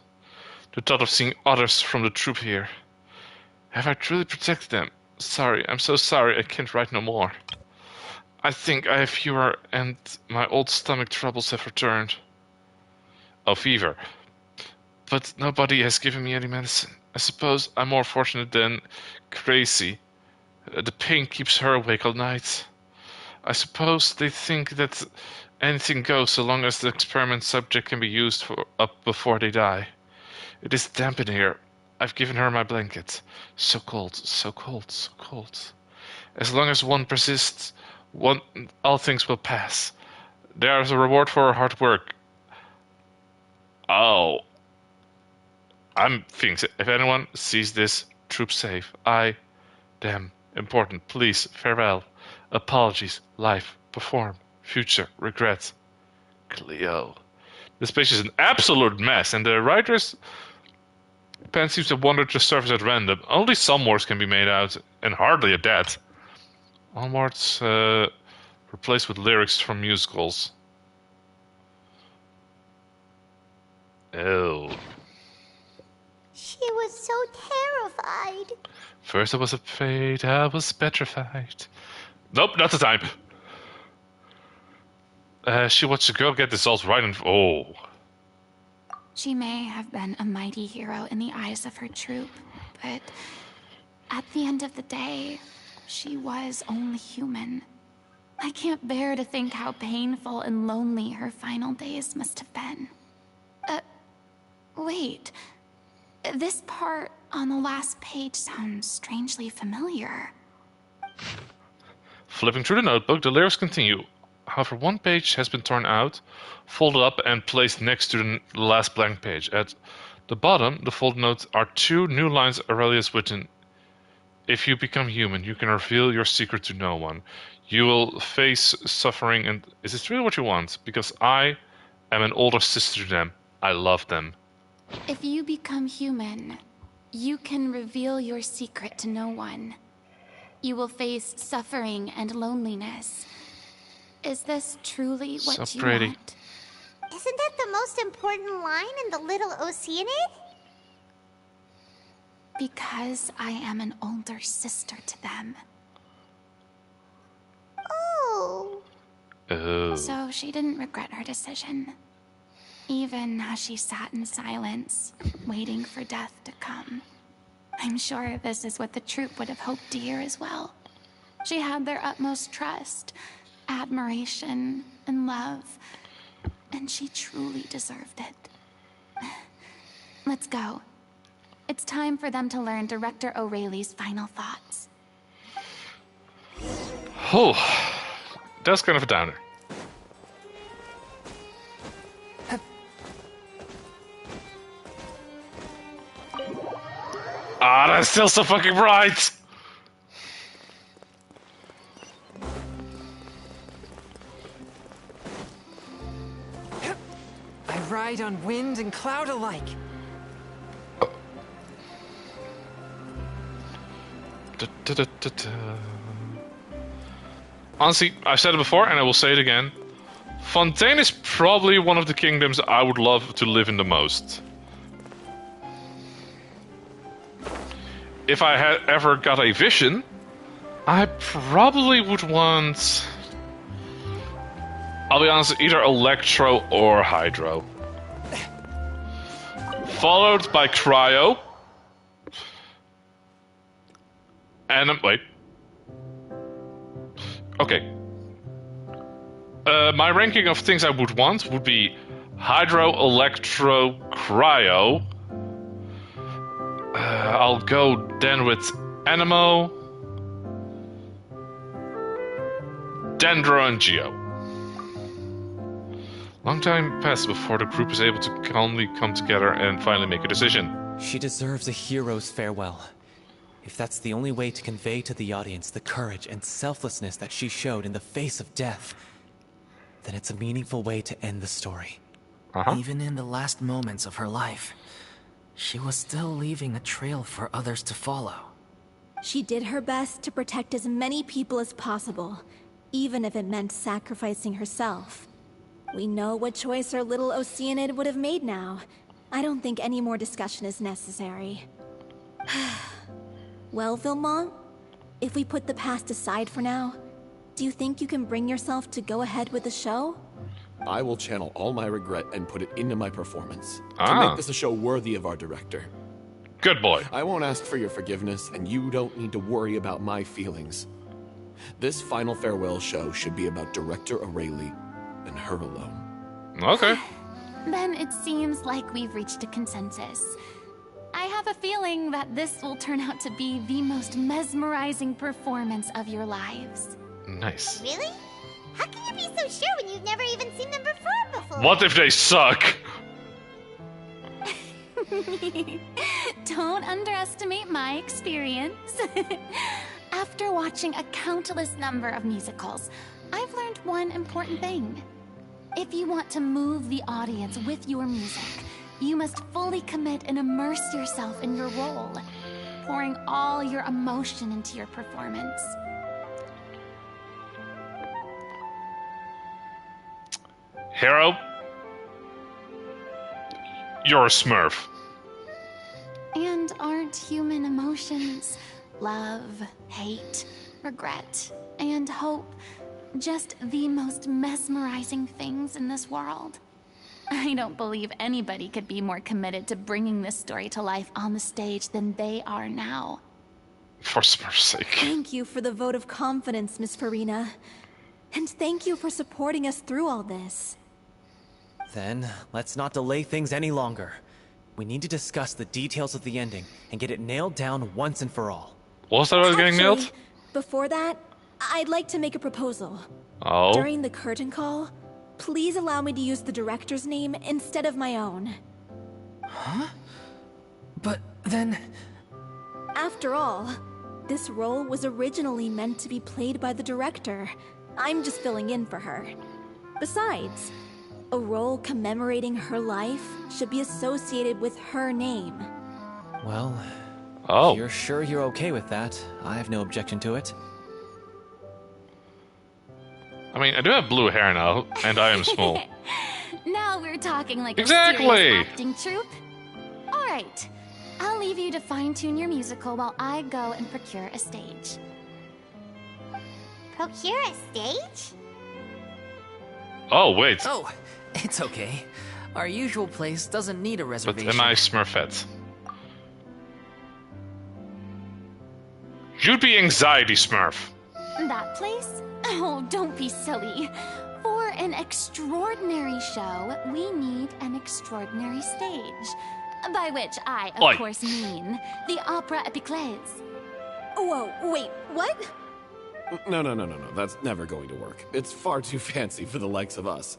the thought of seeing others from the troop here. Have I truly protected them? Sorry, I'm so sorry I can't write no more. I think I have fever, and my old stomach troubles have returned. Oh, fever. But nobody has given me any medicine. I suppose I'm more fortunate than crazy. The pain keeps her awake all night. I suppose they think that anything goes so long as the experiment subject can be used up before they die. It is damp in here. I've given her my blanket. So cold, so cold, so cold. As long as one persists, all things will pass. There is a reward for hard work. Oh. I'm thinking, if anyone sees this, troop safe. Damn, important. Please, farewell. Apologies, life, perform, future, regret. Cleo. This page is an absolute mess, and the writer's pen seems to wander to surface at random. Only some words can be made out, and hardly at that. Onwards, replaced with lyrics from musicals. Oh. She was so terrified. First I was afraid, I was petrified. Nope, not the time. She watched the girl get dissolved right in... Oh. She may have been a mighty hero in the eyes of her troop, but at the end of the day, she was only human. I can't bear to think how painful and lonely her final days must have been. Wait. This part on the last page sounds strangely familiar. Flipping through the notebook, the lyrics continue. However, one page has been torn out, folded up, and placed next to the last blank page. At the bottom, the folded notes are 2 new lines Aurelius written. If you become human, you can reveal your secret to no one. You will face suffering, and is this really what you want? Because I am an older sister to them. I love them. If you become human, you can reveal your secret to no one. You will face suffering and loneliness. Is this truly what you want? Isn't that the most important line in the Little Oceanid? Because I am an older sister to them. Oh. So she didn't regret her decision. Even as she sat in silence, waiting for death to come. I'm sure this is what the troupe would have hoped to hear as well. She had their utmost trust, admiration, and love, and she truly deserved it. Let's go. It's time for them to learn Director O'Reilly's final thoughts. Oh, that's kind of a downer. Ah, that's still so fucking bright! I ride on wind and cloud alike. Honestly, I've said it before and I will say it again. Fontaine is probably one of the kingdoms I would love to live in the most. If I had ever got a vision, I probably would want... I'll be honest, either Electro or Hydro. Followed by Cryo. And... wait. Okay. My ranking of things I would want would be Hydro, Electro, Cryo. I'll go then with Anemo, Dendro, and Geo. Long time passed before the group is able to calmly come together and finally make a decision. She deserves a hero's farewell. If that's the only way to convey to the audience the courage and selflessness that she showed in the face of death, then it's a meaningful way to end the story. Even in the last moments of her life, she was still leaving a trail for others to follow. She did her best to protect as many people as possible, even if it meant sacrificing herself. We know what choice our little Oceanid would have made now. I don't think any more discussion is necessary. Well, Vilmont, if we put the past aside for now, do you think you can bring yourself to go ahead with the show? I will channel all my regret and put it into my performance to make this a show worthy of our director. Good boy. I won't ask for your forgiveness, and you don't need to worry about my feelings. This final farewell show should be about Director O'Reilly and her alone. Okay. Then it seems like we've reached a consensus. I have a feeling that this will turn out to be the most mesmerizing performance of your lives. Nice. Really? How can you be so sure when you've never even seen them perform before? What if they suck? Don't underestimate my experience. After watching a countless number of musicals, I've learned one important thing. If you want to move the audience with your music, you must fully commit and immerse yourself in your role, pouring all your emotion into your performance. Hero, you're a Smurf. And aren't human emotions, love, hate, regret, and hope, just the most mesmerizing things in this world? I don't believe anybody could be more committed to bringing this story to life on the stage than they are now. For Smurf's sake. Thank you for the vote of confidence, Miss Farina. And thank you for supporting us through all this. Then, let's not delay things any longer. We need to discuss the details of the ending and get it nailed down once and for all. Was that about getting nailed? Before that, I'd like to make a proposal. Oh? During the curtain call, please allow me to use the director's name instead of my own. Huh? But then... After all, this role was originally meant to be played by the director. I'm just filling in for her. Besides, a role commemorating her life should be associated with her name. Well, if you're sure you're okay with that, I have no objection to it. I mean, I do have blue hair now, and I am small. Now we're talking like Exactly. a serious acting troupe. All right, I'll leave you to fine-tune your musical while I go and procure a stage. Procure a stage? Oh, wait. Oh, it's okay. Our usual place doesn't need a But reservation. am I Smurfette? You'd be Anxiety Smurf. That place? Oh, don't be silly. For an extraordinary show, we need an extraordinary stage. By which I, of course, mean the Opera Epiclese. Whoa, wait, what? No. That's never going to work. It's far too fancy for the likes of us.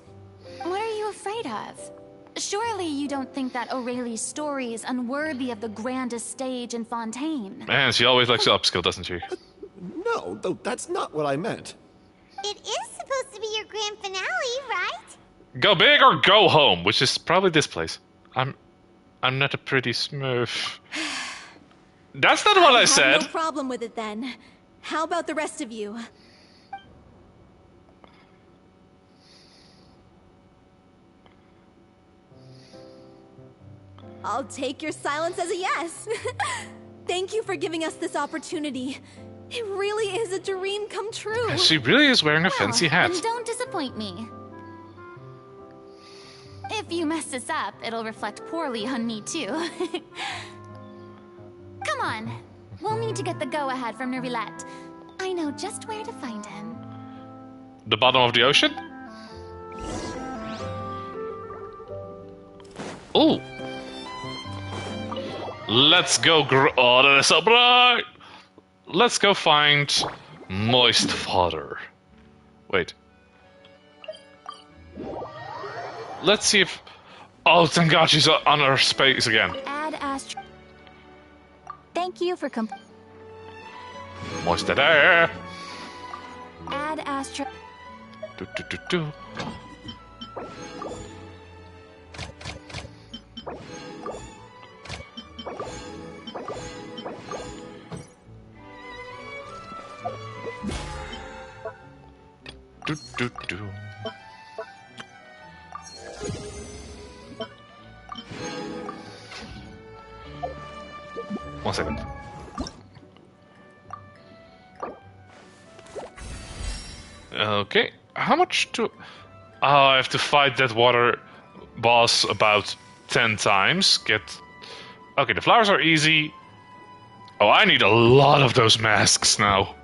What are you afraid of? Surely you don't think that Aurelie's story is unworthy of the grandest stage in Fontaine. Man, she always likes to upskill, doesn't she? No, though that's not what I meant. It is supposed to be your grand finale, right? Go big or go home, which is probably this place. I'm not a pretty smurf. That's not what I said. No problem with it then. How about the rest of you? I'll take your silence as a yes. Thank you for giving us this opportunity. It really is a dream come true. She really is wearing a fancy hat. And don't disappoint me. If you mess this up, it'll reflect poorly on me too. Come on. We'll need to get the go-ahead from Neuvillette. I know just where to find him. The bottom of the ocean? Ooh. Let's go oh, that is so bright! Let's go find moist fodder. Wait. Let's see if... Oh, thank God she's on her space again. Add astro... Thank you for Moist air. Add astro... Do. Do. 1 second. Okay, how much to... Oh, I have to fight that water boss about 10 times. Okay, the flowers are easy. Oh, I need a lot of those masks now.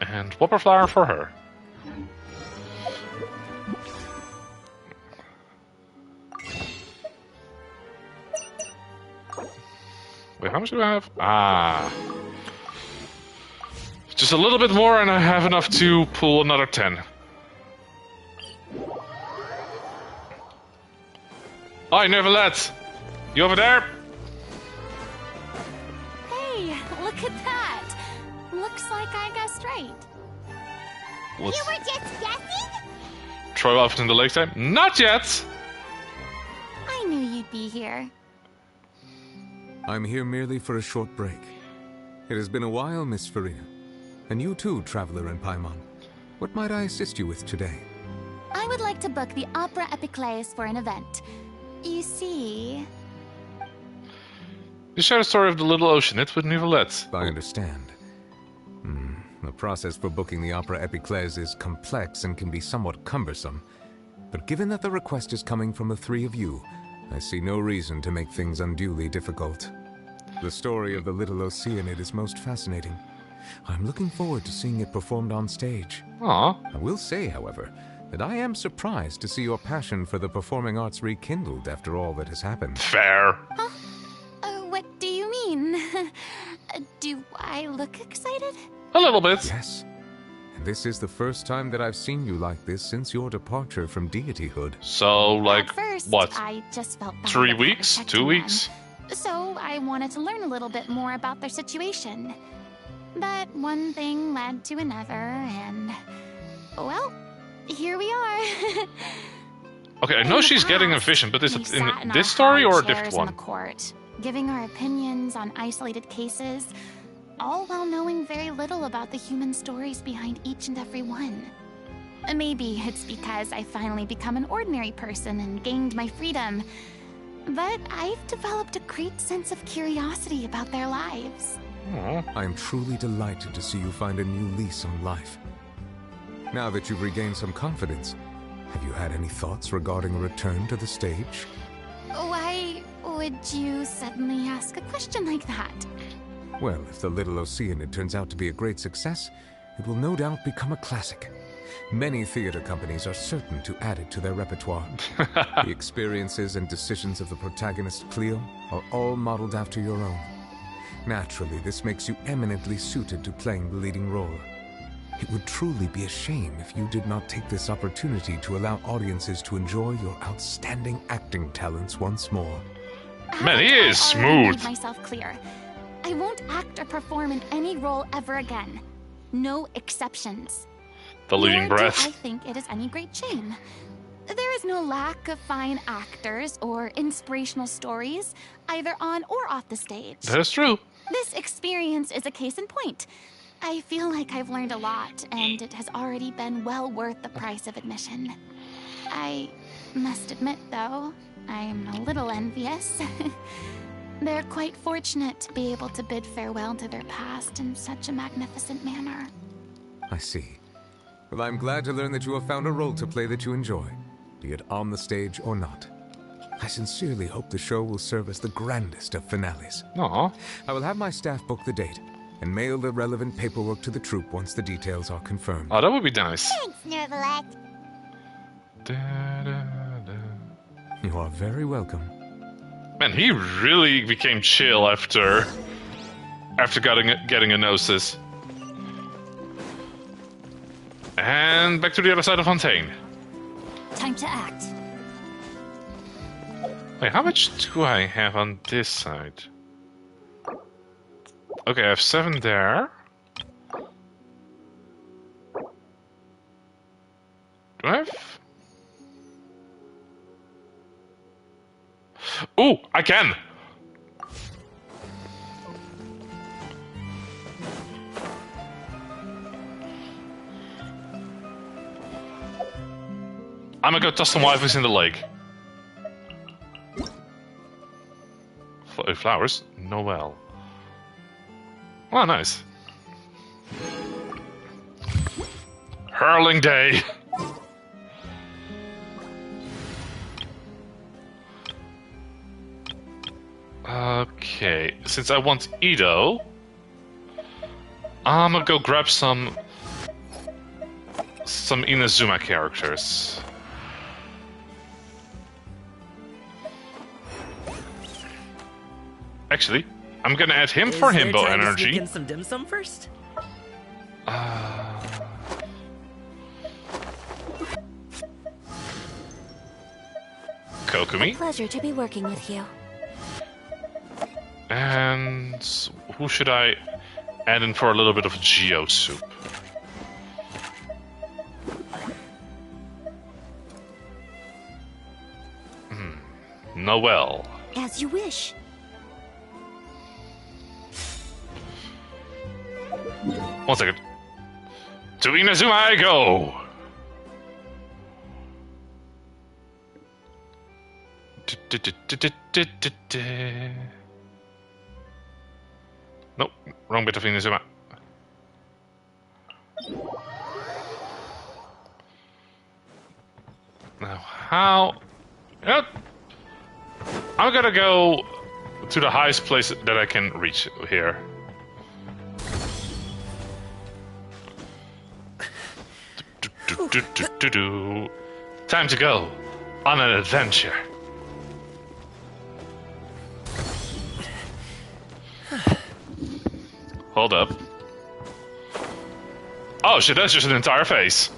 And whopper flower for her. Wait, how much do I have? Ah. Just a little bit more and I have enough to pull another 10. Hi, Neuvillette. You over there? Hey, look at that. Looks like I guessed right. You were just guessing? Throw off in the lake time? Not yet! I knew you'd be here. I'm here merely for a short break. It has been a while, Miss Farina. And you too, Traveler in Paimon. What might I assist you with today? I would like to book the Opera Epiclese for an event. You see... You share the story of the Little Oceanite with Neuvillette. I understand. The process for booking the Opera Epiclese is complex and can be somewhat cumbersome. But given that the request is coming from the three of you, I see no reason to make things unduly difficult. The story of the Little Oceanid is most fascinating. I'm looking forward to seeing it performed on stage. Aww. I will say, however, that I am surprised to see your passion for the performing arts rekindled after all that has happened. Fair. Huh? What do you mean? Do I look excited? A little bit. Yes. And this is the first time that I've seen you like this since your departure from deityhood. So, like, At first, what? I just felt bad 3 about weeks? protecting 2 weeks? them. So I wanted to learn a little bit more about their situation. But one thing led to another, and... Well, here we are. Okay, I know she's getting a vision, but is it in this story or a different one? In the court, giving our opinions on isolated cases, all while knowing very little about the human stories behind each and every one. Maybe it's because I finally become an ordinary person and gained my freedom, but I've developed a great sense of curiosity about their lives. I am truly delighted to see you find a new lease on life. Now that you've regained some confidence, have you had any thoughts regarding a return to the stage? Why, would you suddenly ask a question like that? Well, if the Little Oceanid turns out to be a great success, it will no doubt become a classic. Many theater companies are certain to add it to their repertoire. The experiences and decisions of the protagonist, Cleo, are all modeled after your own. Naturally, this makes you eminently suited to playing the leading role. It would truly be a shame if you did not take this opportunity to allow audiences to enjoy your outstanding acting talents once more. Man, he is smooth. Made myself clear. I won't act or perform in any role ever again. No exceptions. The leading Nor breath. do I think it is any great shame. There is no lack of fine actors or inspirational stories, either on or off the stage. That is true. This experience is a case in point. I feel like I've learned a lot, and it has already been well worth the price of admission. I must admit, though, I'm a little envious. They're quite fortunate to be able to bid farewell to their past in such a magnificent manner. I see. Well, I'm glad to learn that you have found a role to play that you enjoy, be it on the stage or not. I sincerely hope the show will serve as the grandest of finales. Aww. I will have my staff book the date and mail the relevant paperwork to the troupe once the details are confirmed. Oh, that would be nice. Thanks, Nervalette. You are very welcome. Man, he really became chill after getting a gnosis. And back to the other side of Fontaine. Time to act. Wait, how much do I have on this side? Okay, I have 7 there. Do I have... Ooh, I can! I'm gonna go toss some waifus in the lake. Flowers? Noel. Oh, nice. Hurling day! Okay, since I want Edo, I'm gonna go grab some Inazuma characters. Actually, I'm gonna add him for himbo energy. Sneak in some dim sum first? Kokumi. A pleasure to be working with you. And who should I add in for a little bit of Geo soup? Noel. As you wish. One second. To Inazuma I go! Nope, wrong bit of Inazuma. Now, how... Yep. I'm gonna go to the highest place that I can reach here. Time to go on an adventure. Hold up. Oh shit, that's just an entire face.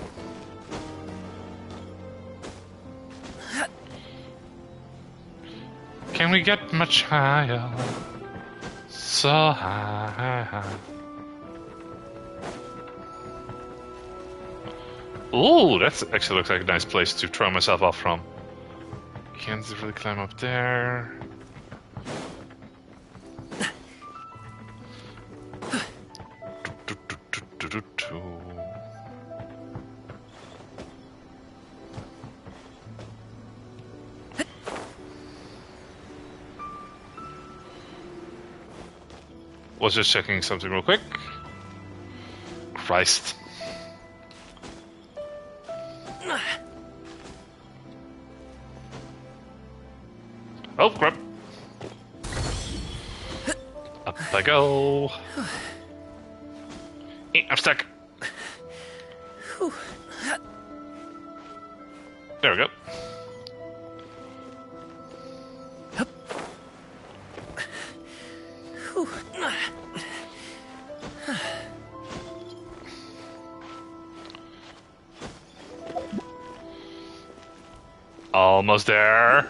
Can we get much higher? So high. Ooh, that actually looks like a nice place to throw myself off from. Can't really climb up there. Was just checking something real quick. Christ. Oh, crap. I go. I'm stuck. There we go. Almost there.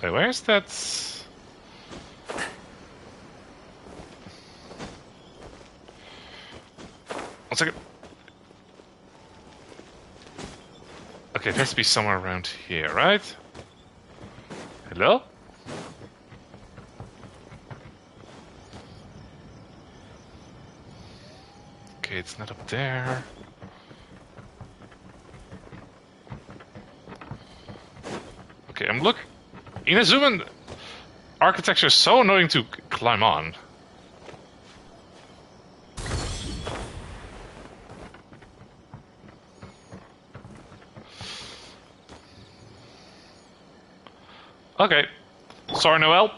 Wait, where's that? One second. Okay, it has to be somewhere around here, right? Hello? Okay, it's not up there. Okay, I'm look. Inazuman architecture is so annoying to climb on. Okay, sorry Noel,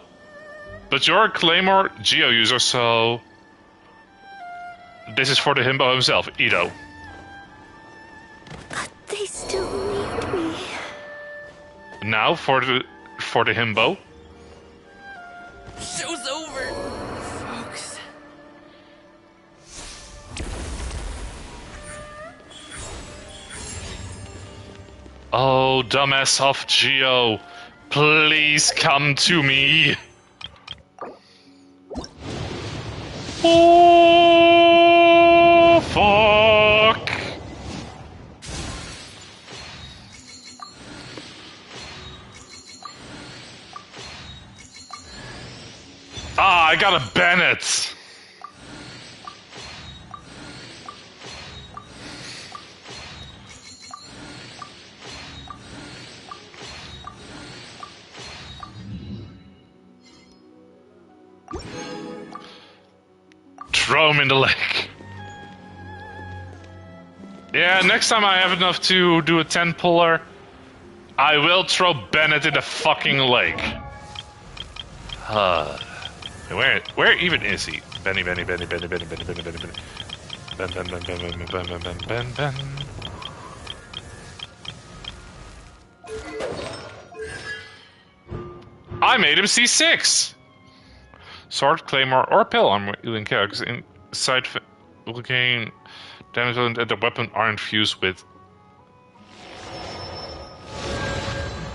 but you're a Claymore Geo user, so this is for the himbo himself, Ito. But they still need me. Now for the himbo. Show's over, folks. Oh, dumbass of Geo, please come to me. Oh, fuck. Ah, I got a Bennett. Throw him in the lake. Yeah, next time I have enough to do a 10-puller, I will throw Bennett in the fucking lake. Where even is he? Benny. Ben. I made him C6! Sword, Claymore, or Pill armor healing characters inside will gain damage and the weapon are infused with.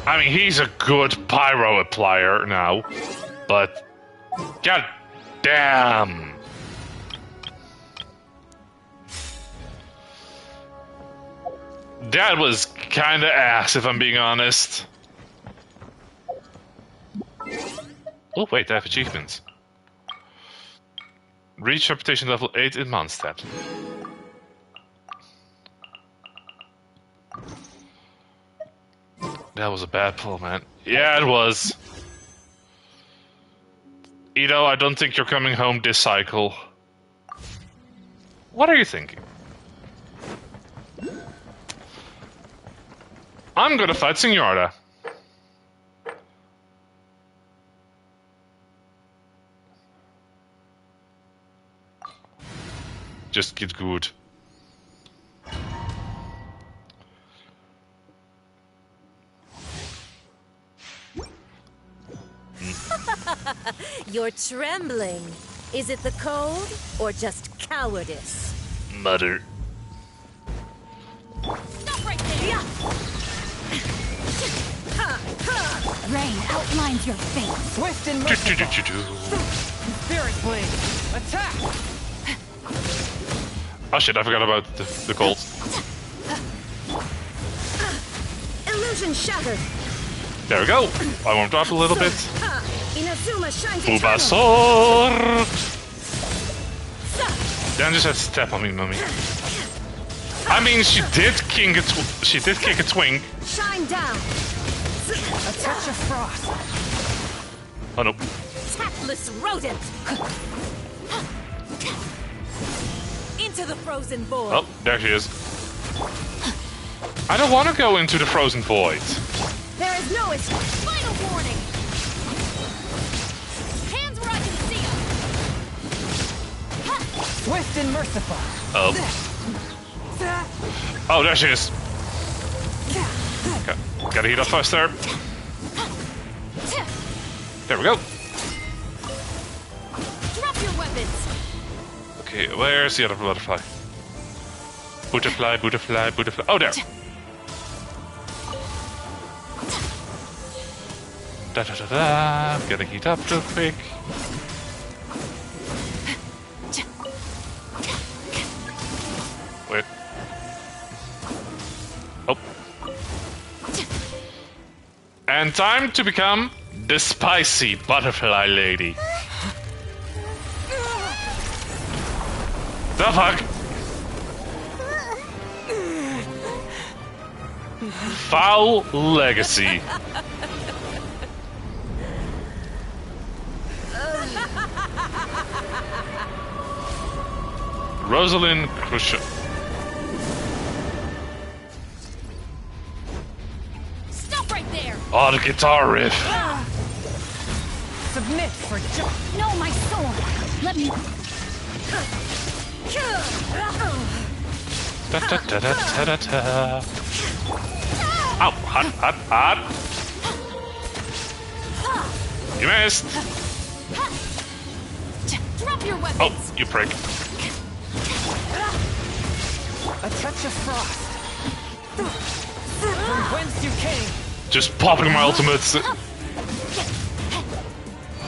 I mean, he's a good pyro applier now, but god damn. That was kinda ass, if I'm being honest. Oh wait, I have achievements. Reach reputation level 8 in Mondstadt. That was a bad pull, man. Yeah, it was. Ito, I don't think you're coming home this cycle. What are you thinking? I'm gonna fight Senorita. Just get good. You're trembling. Is it the cold or just cowardice? Mother. Stop right there! Rain outlines your face. Swift and merciful. Spirit blade. Attack! Oh shit, I forgot about the cold. Illusion shattered. There we go. I warmed up a little bit. Inazuma shines Bulbasaur! Dan just had to step on me, mummy. I mean, she did kick a twink. Shine down. A touch of frost. Oh no. Tactless rodent. Into the frozen void. Oh, there she is. I don't want to go into the frozen void. There is no escape. Final warning. Hands where I can see them. Swift and merciful. Oh. Oh, there she is. Okay. Gotta heat up faster. There we go. Drop your weapons. Okay, where's the other butterfly? Butterfly, butterfly, butterfly. Oh, there. Da da da da. Gotta heat up real quick. Wait. Oh. And time to become the spicy butterfly lady. The fuck? Foul legacy. Rosalind Crucial. Stop right there. Oh, the guitar riff. Submit for joy. No, my soul. Let me. Da da da da da da da. Ow! Hot, hot, hot! You missed! Drop your weapons. Oh, you prick. A touch of frost. From whence you came. Just popping my ultimates.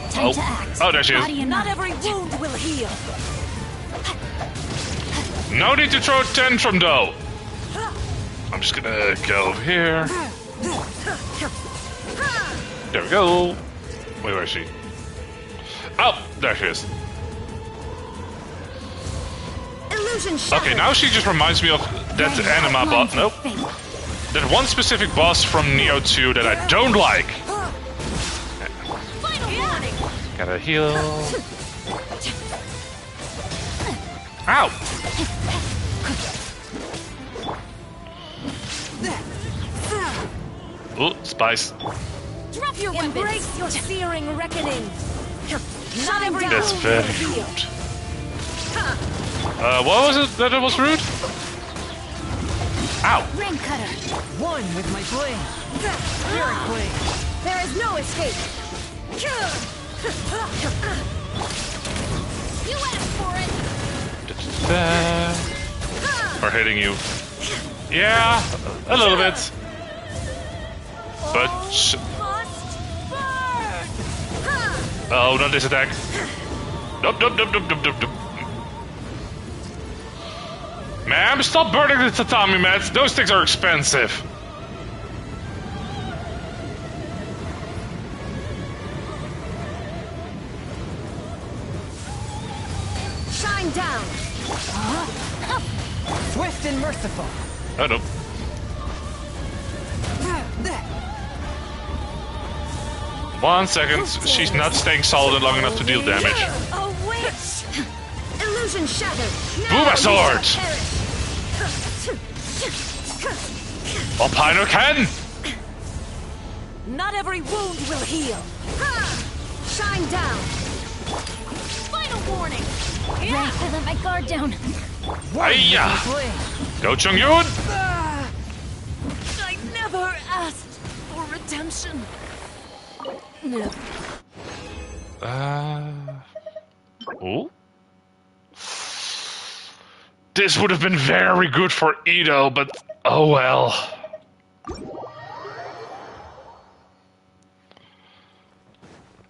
Time to act. Oh, there she is. Not every wound will heal. No need to throw a tantrum though. I'm just gonna go over here. There we go. Wait, where is she? Oh, there she is. Illusion shattered. Okay, now she just reminds me of that anima boss. Nope. That one specific boss from Neo 2 that I don't like. Gotta heal. Ow! Ooh, spice. Drop your weapons. Embrace your searing reckoning. Not every That's wound very will heal. rude. What was it that was rude? Ow! Rain cutter. One with my blade. Spirit blade. There is no escape. You asked for it. We're hitting you. Yeah, a little bit. But oh, not this attack. Nope, nope, nope, nope, nope, nope, nope. Ma'am, stop burning the tatami mats. Those things are expensive. Shine down. Swift and merciful. Oh no. One second. She's not staying solid long enough to deal damage. A witch. Illusion shattered. Booba sword! Alpino Ken! Not every wound will heal. Shine down. Final warning. Right, I let my guard down. Hiya! Go Chung Yun! I never asked for redemption. No. Oh? This would have been very good for Ito, but oh well.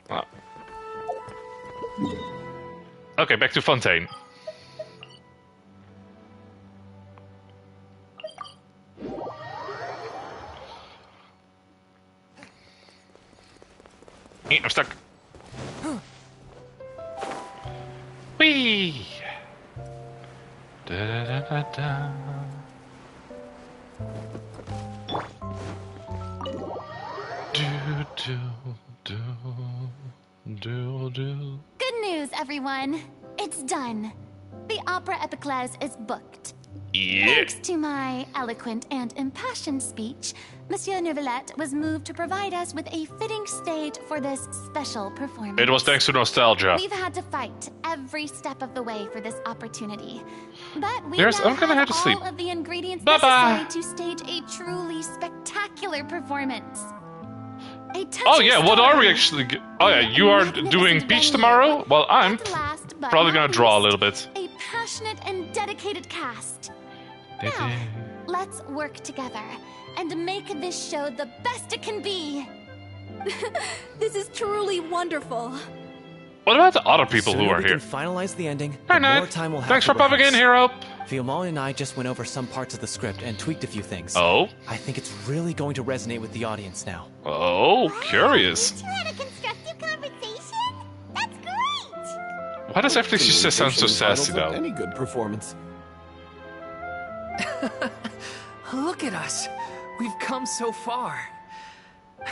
Ah. Okay, back to Fontaine. I'm stuck. Whee! Da da da da da. Do do do do do. Good news, everyone. It's done. The Opera Epiclese is booked. Yeah. Thanks to my eloquent and impassioned speech, Monsieur Neuvillette was moved to provide us with a fitting stage for this special performance. It was thanks to nostalgia. We've had to fight every step of the way for this opportunity. But we I'm now gonna have to all sleep. of the ingredients Bye-bye. necessary to stage a truly spectacular performance. Oh yeah, what are we actually... Oh yeah, you are doing Peach tomorrow? Well, I'm probably gonna draw a little bit. A passionate and dedicated cast. Now, let's work together and make this show the best it can be. This is truly wonderful. What about the other people who Sooner are we here? can finalize the ending, Hi, the more Ned. time we'll have Thanks to for popping in, rehearse. hero. Fiamma and I just went over some parts of the script and tweaked a few things. Oh? I think it's really going to resonate with the audience now. Oh, curious. You had a constructive conversation? That's great! Why does everything she says sound so sassy, though? Any good performance. Look at us. We've come so far.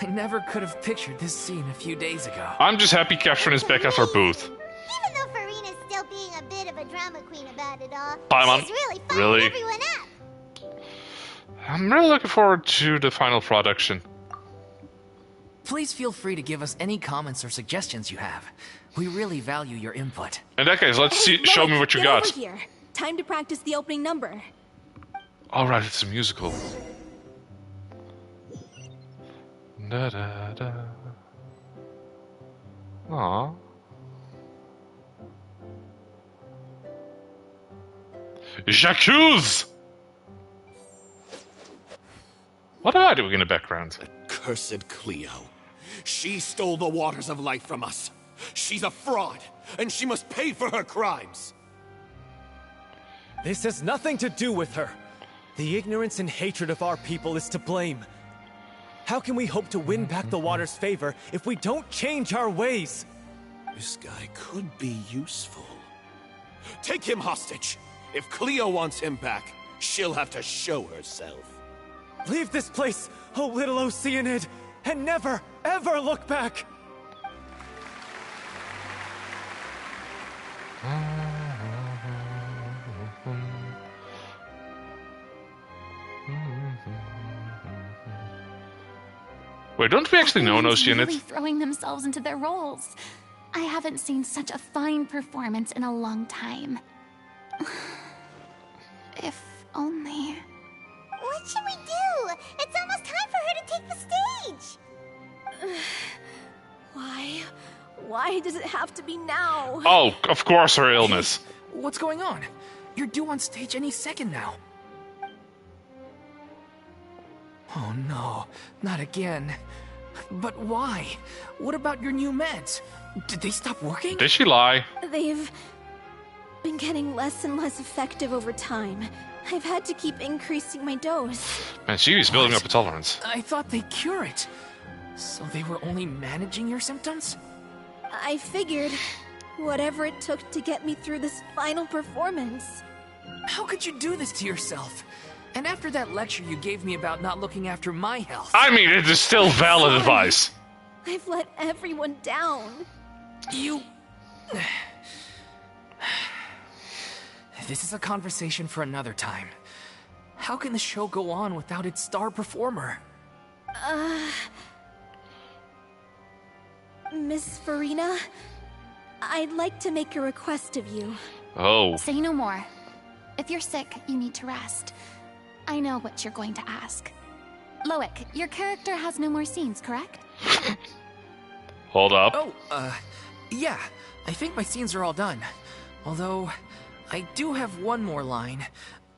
I never could have pictured this scene a few days ago. I'm just happy Catherine is back at her booth. Even though Farina's still being a bit of a drama queen about it all, Paimon, she's really firing really? everyone up. I'm really looking forward to the final production. Please feel free to give us any comments or suggestions you have. We really value your input. In that case, let's see. Show me what you Get got. over here. Time to practice the opening number. Alright, it's a musical. Da da da. Aww. J'accuse! What am I doing in the background? Cursed Cleo. She stole the waters of life from us. She's a fraud, and she must pay for her crimes. This has nothing to do with her. The ignorance and hatred of our people is to blame. How can we hope to win back the water's favor if we don't change our ways? This guy could be useful. Take him hostage. If Cleo wants him back, she'll have to show herself. Leave this place, oh little Oceanid, and never, ever look back! Wait, don't we actually know an Everyone's Oceanid? really throwing themselves into their roles. I haven't seen such a fine performance in a long time. If only. What should we do? It's almost time for her to take the stage. Why? Why does it have to be now? Oh, of course, her illness. What's going on? You're due on stage any second now. Oh no, not again. But why? What about your new meds? Did they stop working? Did she lie? They've been getting less and less effective over time. I've had to keep increasing my dose. Man, she's building up a tolerance. I thought they cure it. So they were only managing your symptoms? I figured whatever it took to get me through this final performance. How could you do this to yourself? And after that lecture you gave me about not looking after my health. I mean, it is still valid advice. I've let everyone down. You... This is a conversation for another time. How can the show go on without its star performer? Miss Farina, I'd like to make a request of you. Oh. Say no more. If you're sick, you need to rest. I know what you're going to ask. Loic, your character has no more scenes, correct? Hold up. Oh, yeah. I think my scenes are all done. Although, I do have one more line.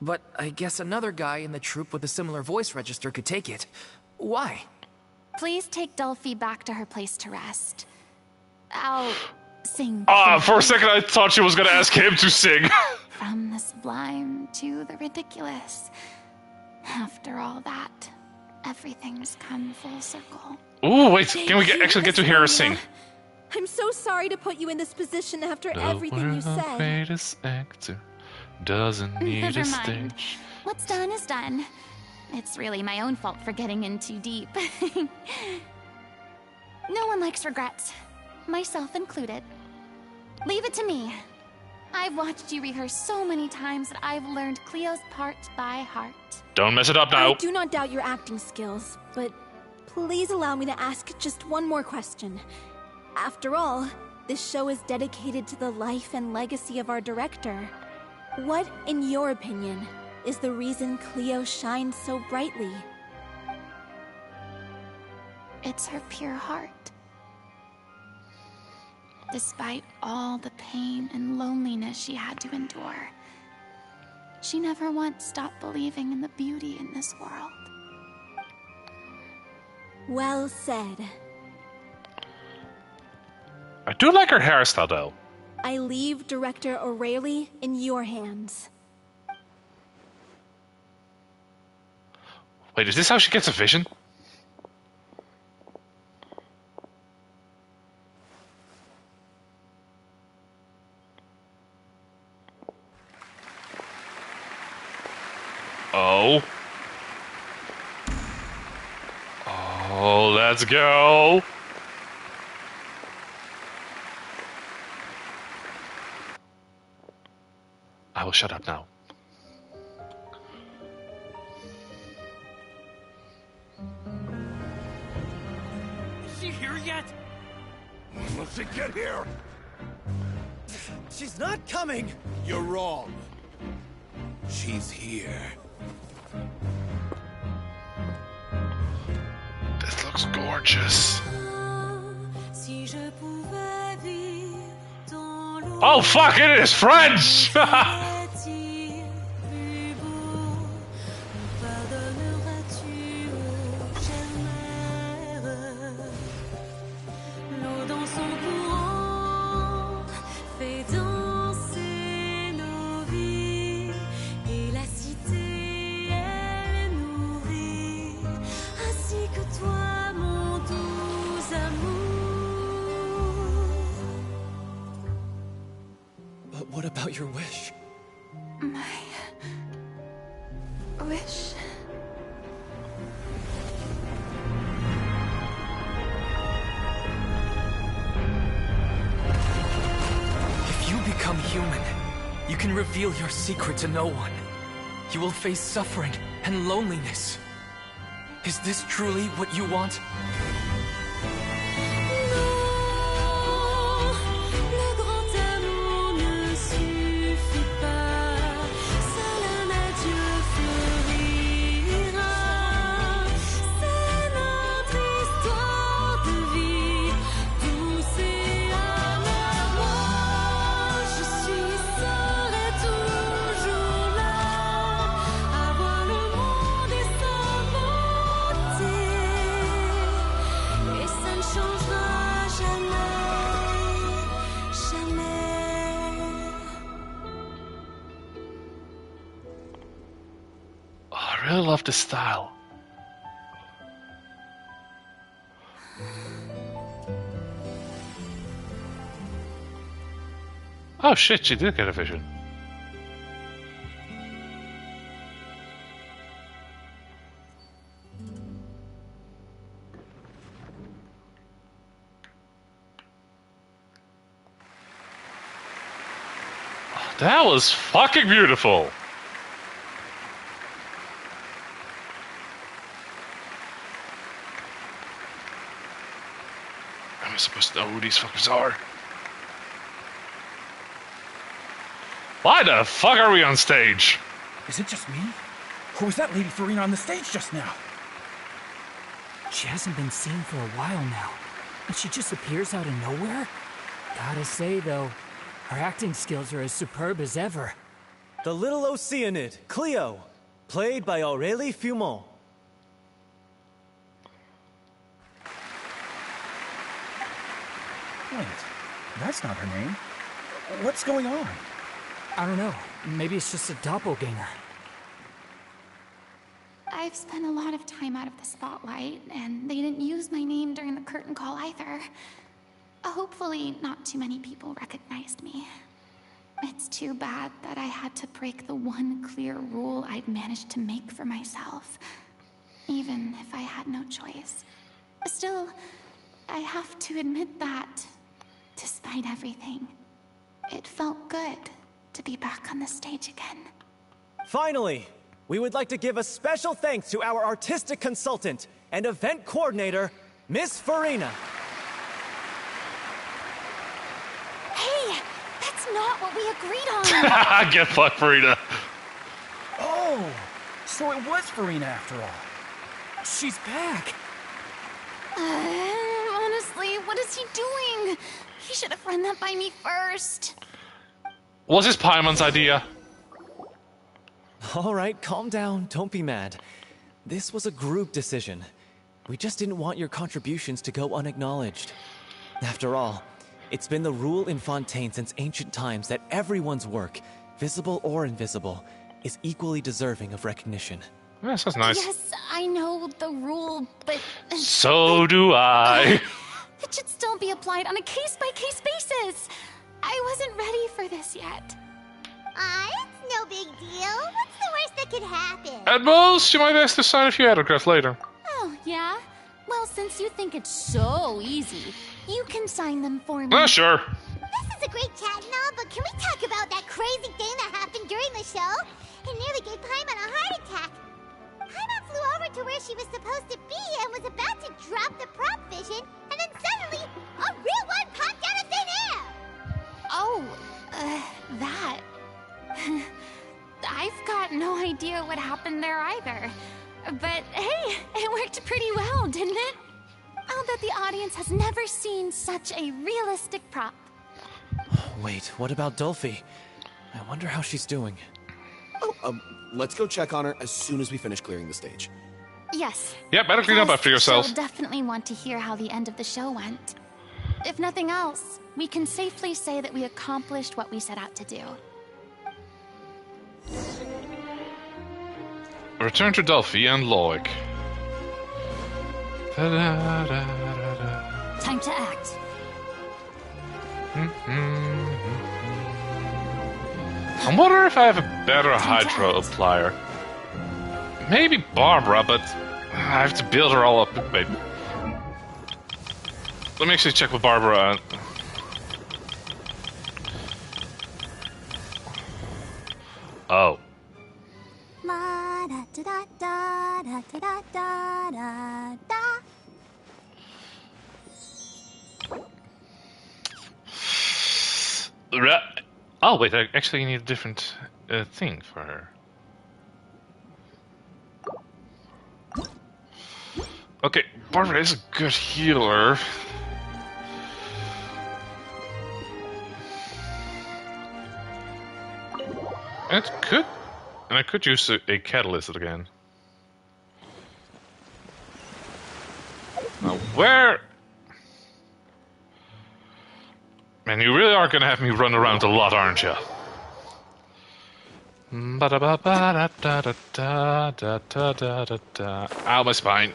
But I guess another guy in the troupe with a similar voice register could take it. Why? Please take Delphi back to her place to rest. I'll sing. For a second I thought she was gonna ask him to sing. From the sublime to the ridiculous. After all that, everything's come full circle. Ooh, wait, can we actually get to hear her sing? I'm so sorry to put you in this position after everything you said. The greatest actor doesn't need Never a mind. stage. What's done is done. It's really my own fault for getting in too deep. No one likes regrets, myself included. Leave it to me. I've watched you rehearse so many times that I've learned Cleo's part by heart. Don't mess it up now. I do not doubt your acting skills, but please allow me to ask just one more question. After all, this show is dedicated to the life and legacy of our director. What, in your opinion, is the reason Cleo shines so brightly? It's her pure heart. Despite all the pain and loneliness she had to endure, she never once stopped believing in the beauty in this world. Well said. I do like her hairstyle, though. I leave Director O'Reilly in your hands. Wait, is this how she gets a vision? Oh. Oh, let's go. I will shut up now. Is she here yet? Let's get here. She's not coming. You're wrong. She's here. This looks gorgeous. Oh fuck, it is French! What about your wish? My wish? If you become human, you can reveal your secret to no one. You will face suffering and loneliness. Is this truly what you want? I really love this style. Oh shit, she did get a vision. That was fucking beautiful. Am I supposed to know who these fuckers are? Why the fuck are we on stage? Is it just me? Or was that Lady Farina on the stage just now? She hasn't been seen for a while now, and she just appears out of nowhere? Gotta say, though, her acting skills are as superb as ever. The little Oceanid, Cleo, played by Aurélie Fumont. Wait, that's not her name. What's going on? I don't know. Maybe it's just a doppelganger. I've spent a lot of time out of the spotlight, and they didn't use my name during the curtain call either. Hopefully, not too many people recognized me. It's too bad that I had to break the one clear rule I'd managed to make for myself, even if I had no choice. Still, I have to admit that, despite everything, it felt good to be back on the stage again. Finally, we would like to give a special thanks to our artistic consultant and event coordinator, Miss Farina. Hey, that's not what we agreed on. Get fucked, Farina. Oh, so it was Farina after all. She's back. Honestly, what is he doing? He should have run that by me first. Was this Paimon's idea? All right, calm down. Don't be mad. This was a group decision. We just didn't want your contributions to go unacknowledged. After all, it's been the rule in Fontaine since ancient times that everyone's work, visible or invisible, is equally deserving of recognition. Yes, that's nice. Yes, I know the rule, but... So do I. It should still be applied on a case-by-case basis. I wasn't ready for this yet. It's no big deal. What's the worst that could happen? At most, you might ask to sign a few autographs later. Oh, yeah? Well, since you think it's so easy, you can sign them for me. Sure. This is a great chat and all, but can we talk about that crazy thing that happened during the show? It nearly gave Paimon a heart attack. Paimon flew over to where she was supposed to be and was about to drop the prop vision, and then suddenly, a real one popped out of thin air! Oh, that. I've got no idea what happened there either. But hey, it worked pretty well, didn't it? I'll bet the audience has never seen such a realistic prop. Wait, what about Dolphy? I wonder how she's doing. Oh, let's go check on her as soon as we finish clearing the stage. Yes. Yeah, better clean up after yourself. She'll definitely want to hear how the end of the show went. If nothing else, we can safely say that we accomplished what we set out to do. Return to Delphi and Loic. Time to act. I wonder if I have a better hydro applier. Maybe Barbara, but I have to build her all up. Wait. Let me actually check with Barbara. Oh. Oh, wait, I actually need a different thing for her. Okay, Barbara is a good healer. And I could use a catalyst again. Now, where? Man, you really are gonna have me run around a lot, aren't you? Ow, my spine.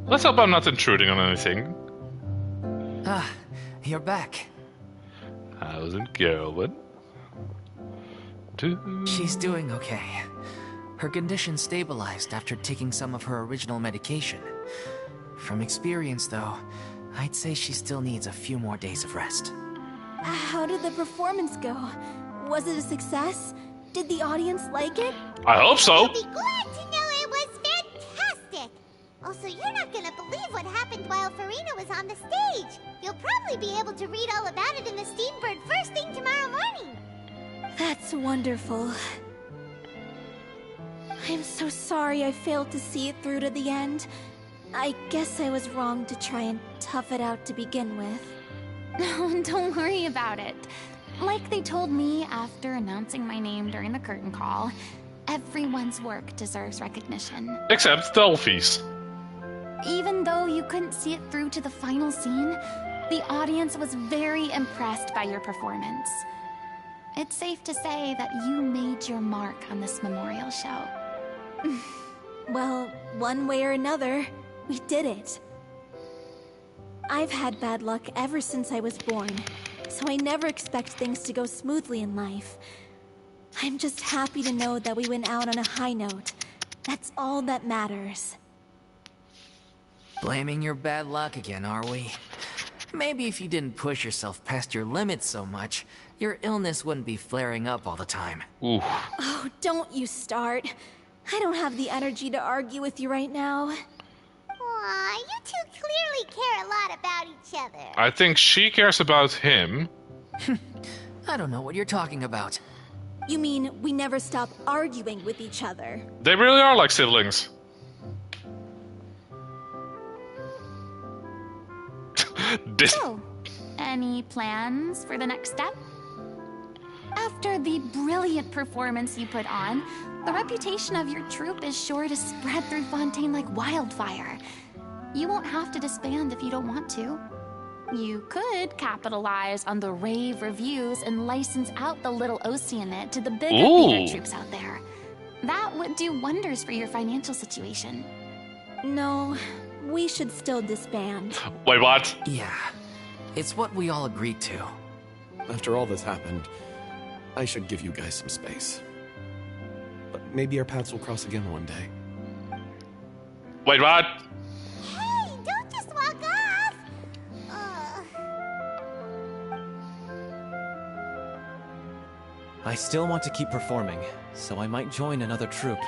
Let's hope I'm not intruding on anything. Ah, you're back. How's it going? She's doing okay. Her condition stabilized after taking some of her original medication. From experience, though, I'd say she still needs a few more days of rest. How did the performance go? Was it a success? Did the audience like it? I hope so. You'll be glad to know it was fantastic. Also, you're not gonna believe what happened while Farina was on the stage. You'll probably be able to read all about it in the Steambird first thing tomorrow morning. That's wonderful. I'm so sorry I failed to see it through to the end. I guess I was wrong to try and tough it out to begin with. No, don't worry about it. Like they told me after announcing my name during the curtain call, everyone's work deserves recognition. Except Delphi's. Even though you couldn't see it through to the final scene, the audience was very impressed by your performance. It's safe to say that you made your mark on this memorial show. Well, one way or another, we did it. I've had bad luck ever since I was born, so I never expect things to go smoothly in life. I'm just happy to know that we went out on a high note. That's all that matters. Blaming your bad luck again, are we? Maybe if you didn't push yourself past your limits so much, your illness wouldn't be flaring up all the time. Ooh. Oh, don't you start. I don't have the energy to argue with you right now. Aw, you two clearly care a lot about each other. I think she cares about him. I don't know what you're talking about. You mean we never stop arguing with each other? They really are like siblings. So, any plans for the next step? After the brilliant performance you put on, the reputation of your troupe is sure to spread through Fontaine like wildfire. You won't have to disband if you don't want to. You could capitalize on the rave reviews and license out the little Oceanit to the bigger theater troops out there. That would do wonders for your financial situation. No, we should still disband. Wait, what? Yeah, it's what we all agreed to. After all this happened, I should give you guys some space. But maybe our paths will cross again one day. Wait, what? Hey, don't just walk off! I still want to keep performing, so I might join another troupe.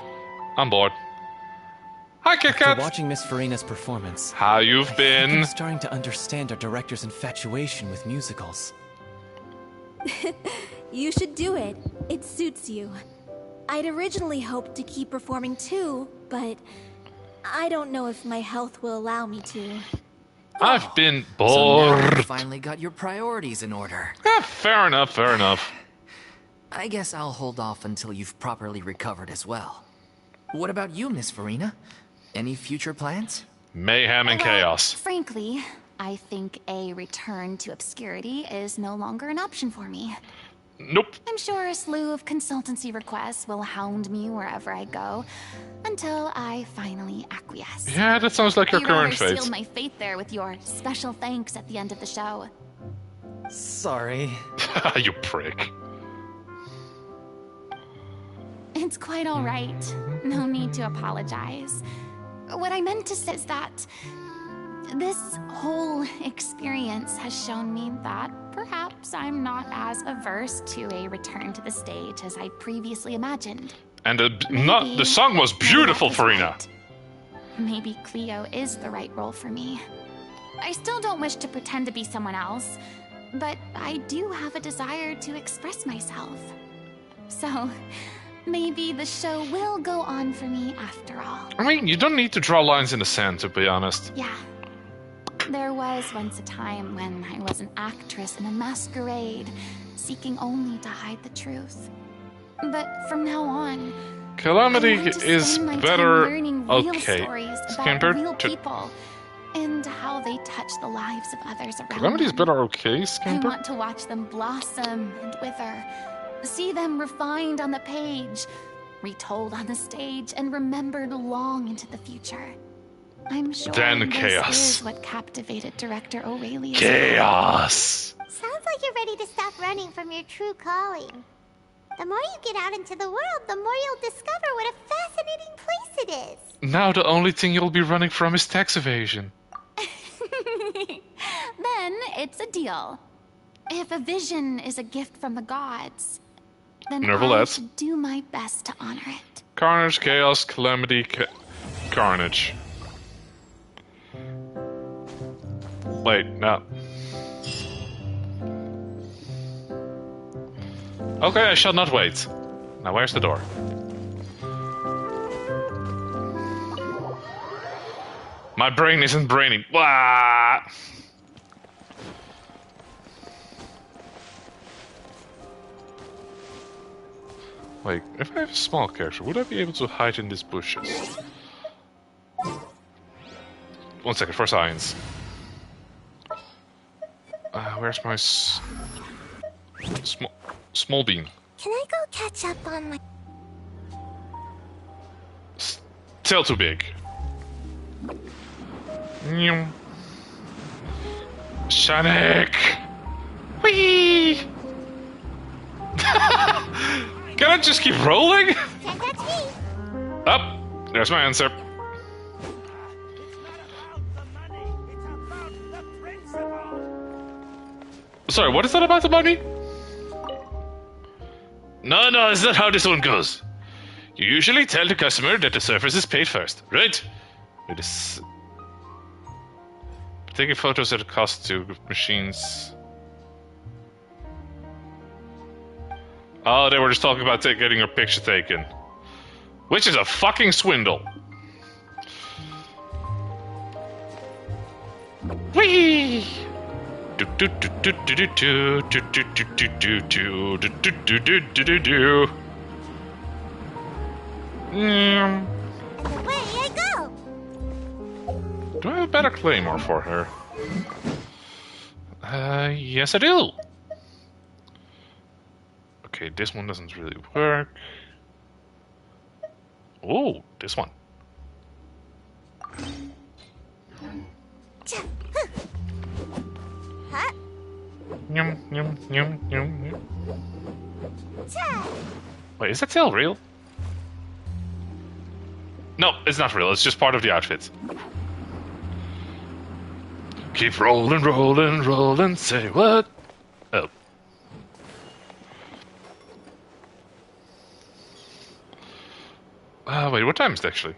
I'm bored. Hi, Kit Kat! After watching Miss Farina's performance, how you've been? I'm starting to understand our director's infatuation with musicals. You should do it. It suits you. I'd originally hoped to keep performing too, but I don't know if my health will allow me to. I've been So bored. now you finally got your priorities in order. Fair enough, fair enough. I guess I'll hold off until you've properly recovered as well. What about you, Miss Farina? Any future plans? Mayhem and chaos. Frankly, I think a return to obscurity is no longer an option for me. Nope. I'm sure a slew of consultancy requests will hound me wherever I go, until I finally acquiesce. Yeah, that sounds like your You current rather fate. sealed my fate there with your special thanks at the end of the show. Sorry. You prick. It's quite all right. No need to apologize. What I meant to say is that this whole experience has shown me that perhaps I'm not as averse to a return to the stage as I previously imagined. And the song was beautiful, Farina. Maybe Cleo is the right role for me. I still don't wish to pretend to be someone else, but I do have a desire to express myself. So, maybe the show will go on for me after all. I mean, you don't need to draw lines in the sand, to be honest. Yeah. There was once a time when I was an actress in a masquerade, seeking only to hide the truth. But from now on, Calamity I want to is spend my better. time learning real Okay. stories about Compared real to people and how they touch the lives of others around Calamity is them. better. Okay, I Scamper. want to watch them blossom and wither, see them refined on the page, retold on the stage, and remembered long into the future. I'm sure Then this chaos. is what captivated director Aurelius. Chaos. Sounds like you're ready to stop running from your true calling. The more you get out into the world, the more you'll discover what a fascinating place it is. Now the only thing you'll be running from is tax evasion. Then it's a deal. If a vision is a gift from the gods, then I Nevertheless. should do my best to honor it. Carnage, chaos, calamity, carnage. Wait, no. Okay, I shall not wait. Now where's the door? My brain isn't braining. Wah! Wait, if I have a small character, would I be able to hide in these bushes? 1 second, for science. Where's my small bean? Can I go catch up on my... Still too big. Nyum. Sonic! Whee! Can I just keep rolling? Can't touch me. Up. There's my answer. Sorry, what is that about the money? No, it's not how this one goes. You usually tell the customer that the service is paid first, right? It is... Taking photos at a cost to machines. Oh, they were just talking about getting your picture taken. Which is a fucking swindle. Whee! Do do do do do do do do do do do do do do do do. And away I go. Do I have a better claymore for her? Yes I do. Okay, this one doesn't really work. Oh, this one. Huh? Yum, yum, yum, yum, yum. Wait, is that tail real? No, it's not real. It's just part of the outfit. Keep rolling, rolling, rolling. Say what? Oh. Wait, what time is it actually?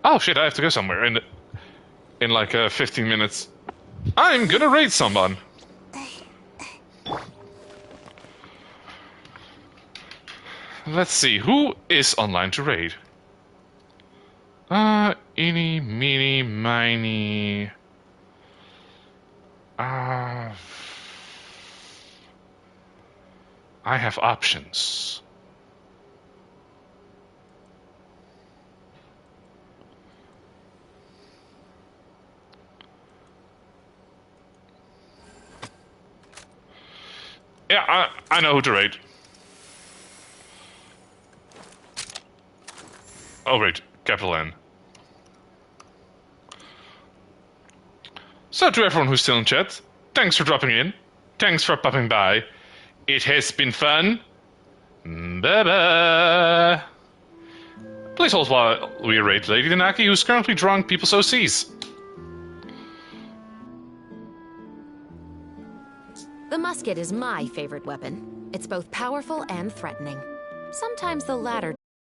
Oh shit, I have to go somewhere in like 15 minutes. I'm gonna raid someone. Let's see, who is online to raid? Eeny, meeny, miny. I have options. Yeah, I know who to raid. Oh, right, capital N. So to everyone who's still in chat, thanks for dropping in. Thanks for popping by. It has been fun. Bye-bye. Please hold while we raid Lady Nanaki, who's currently drawing people's OCs. The musket is my favorite weapon. It's both powerful and threatening. Sometimes the latter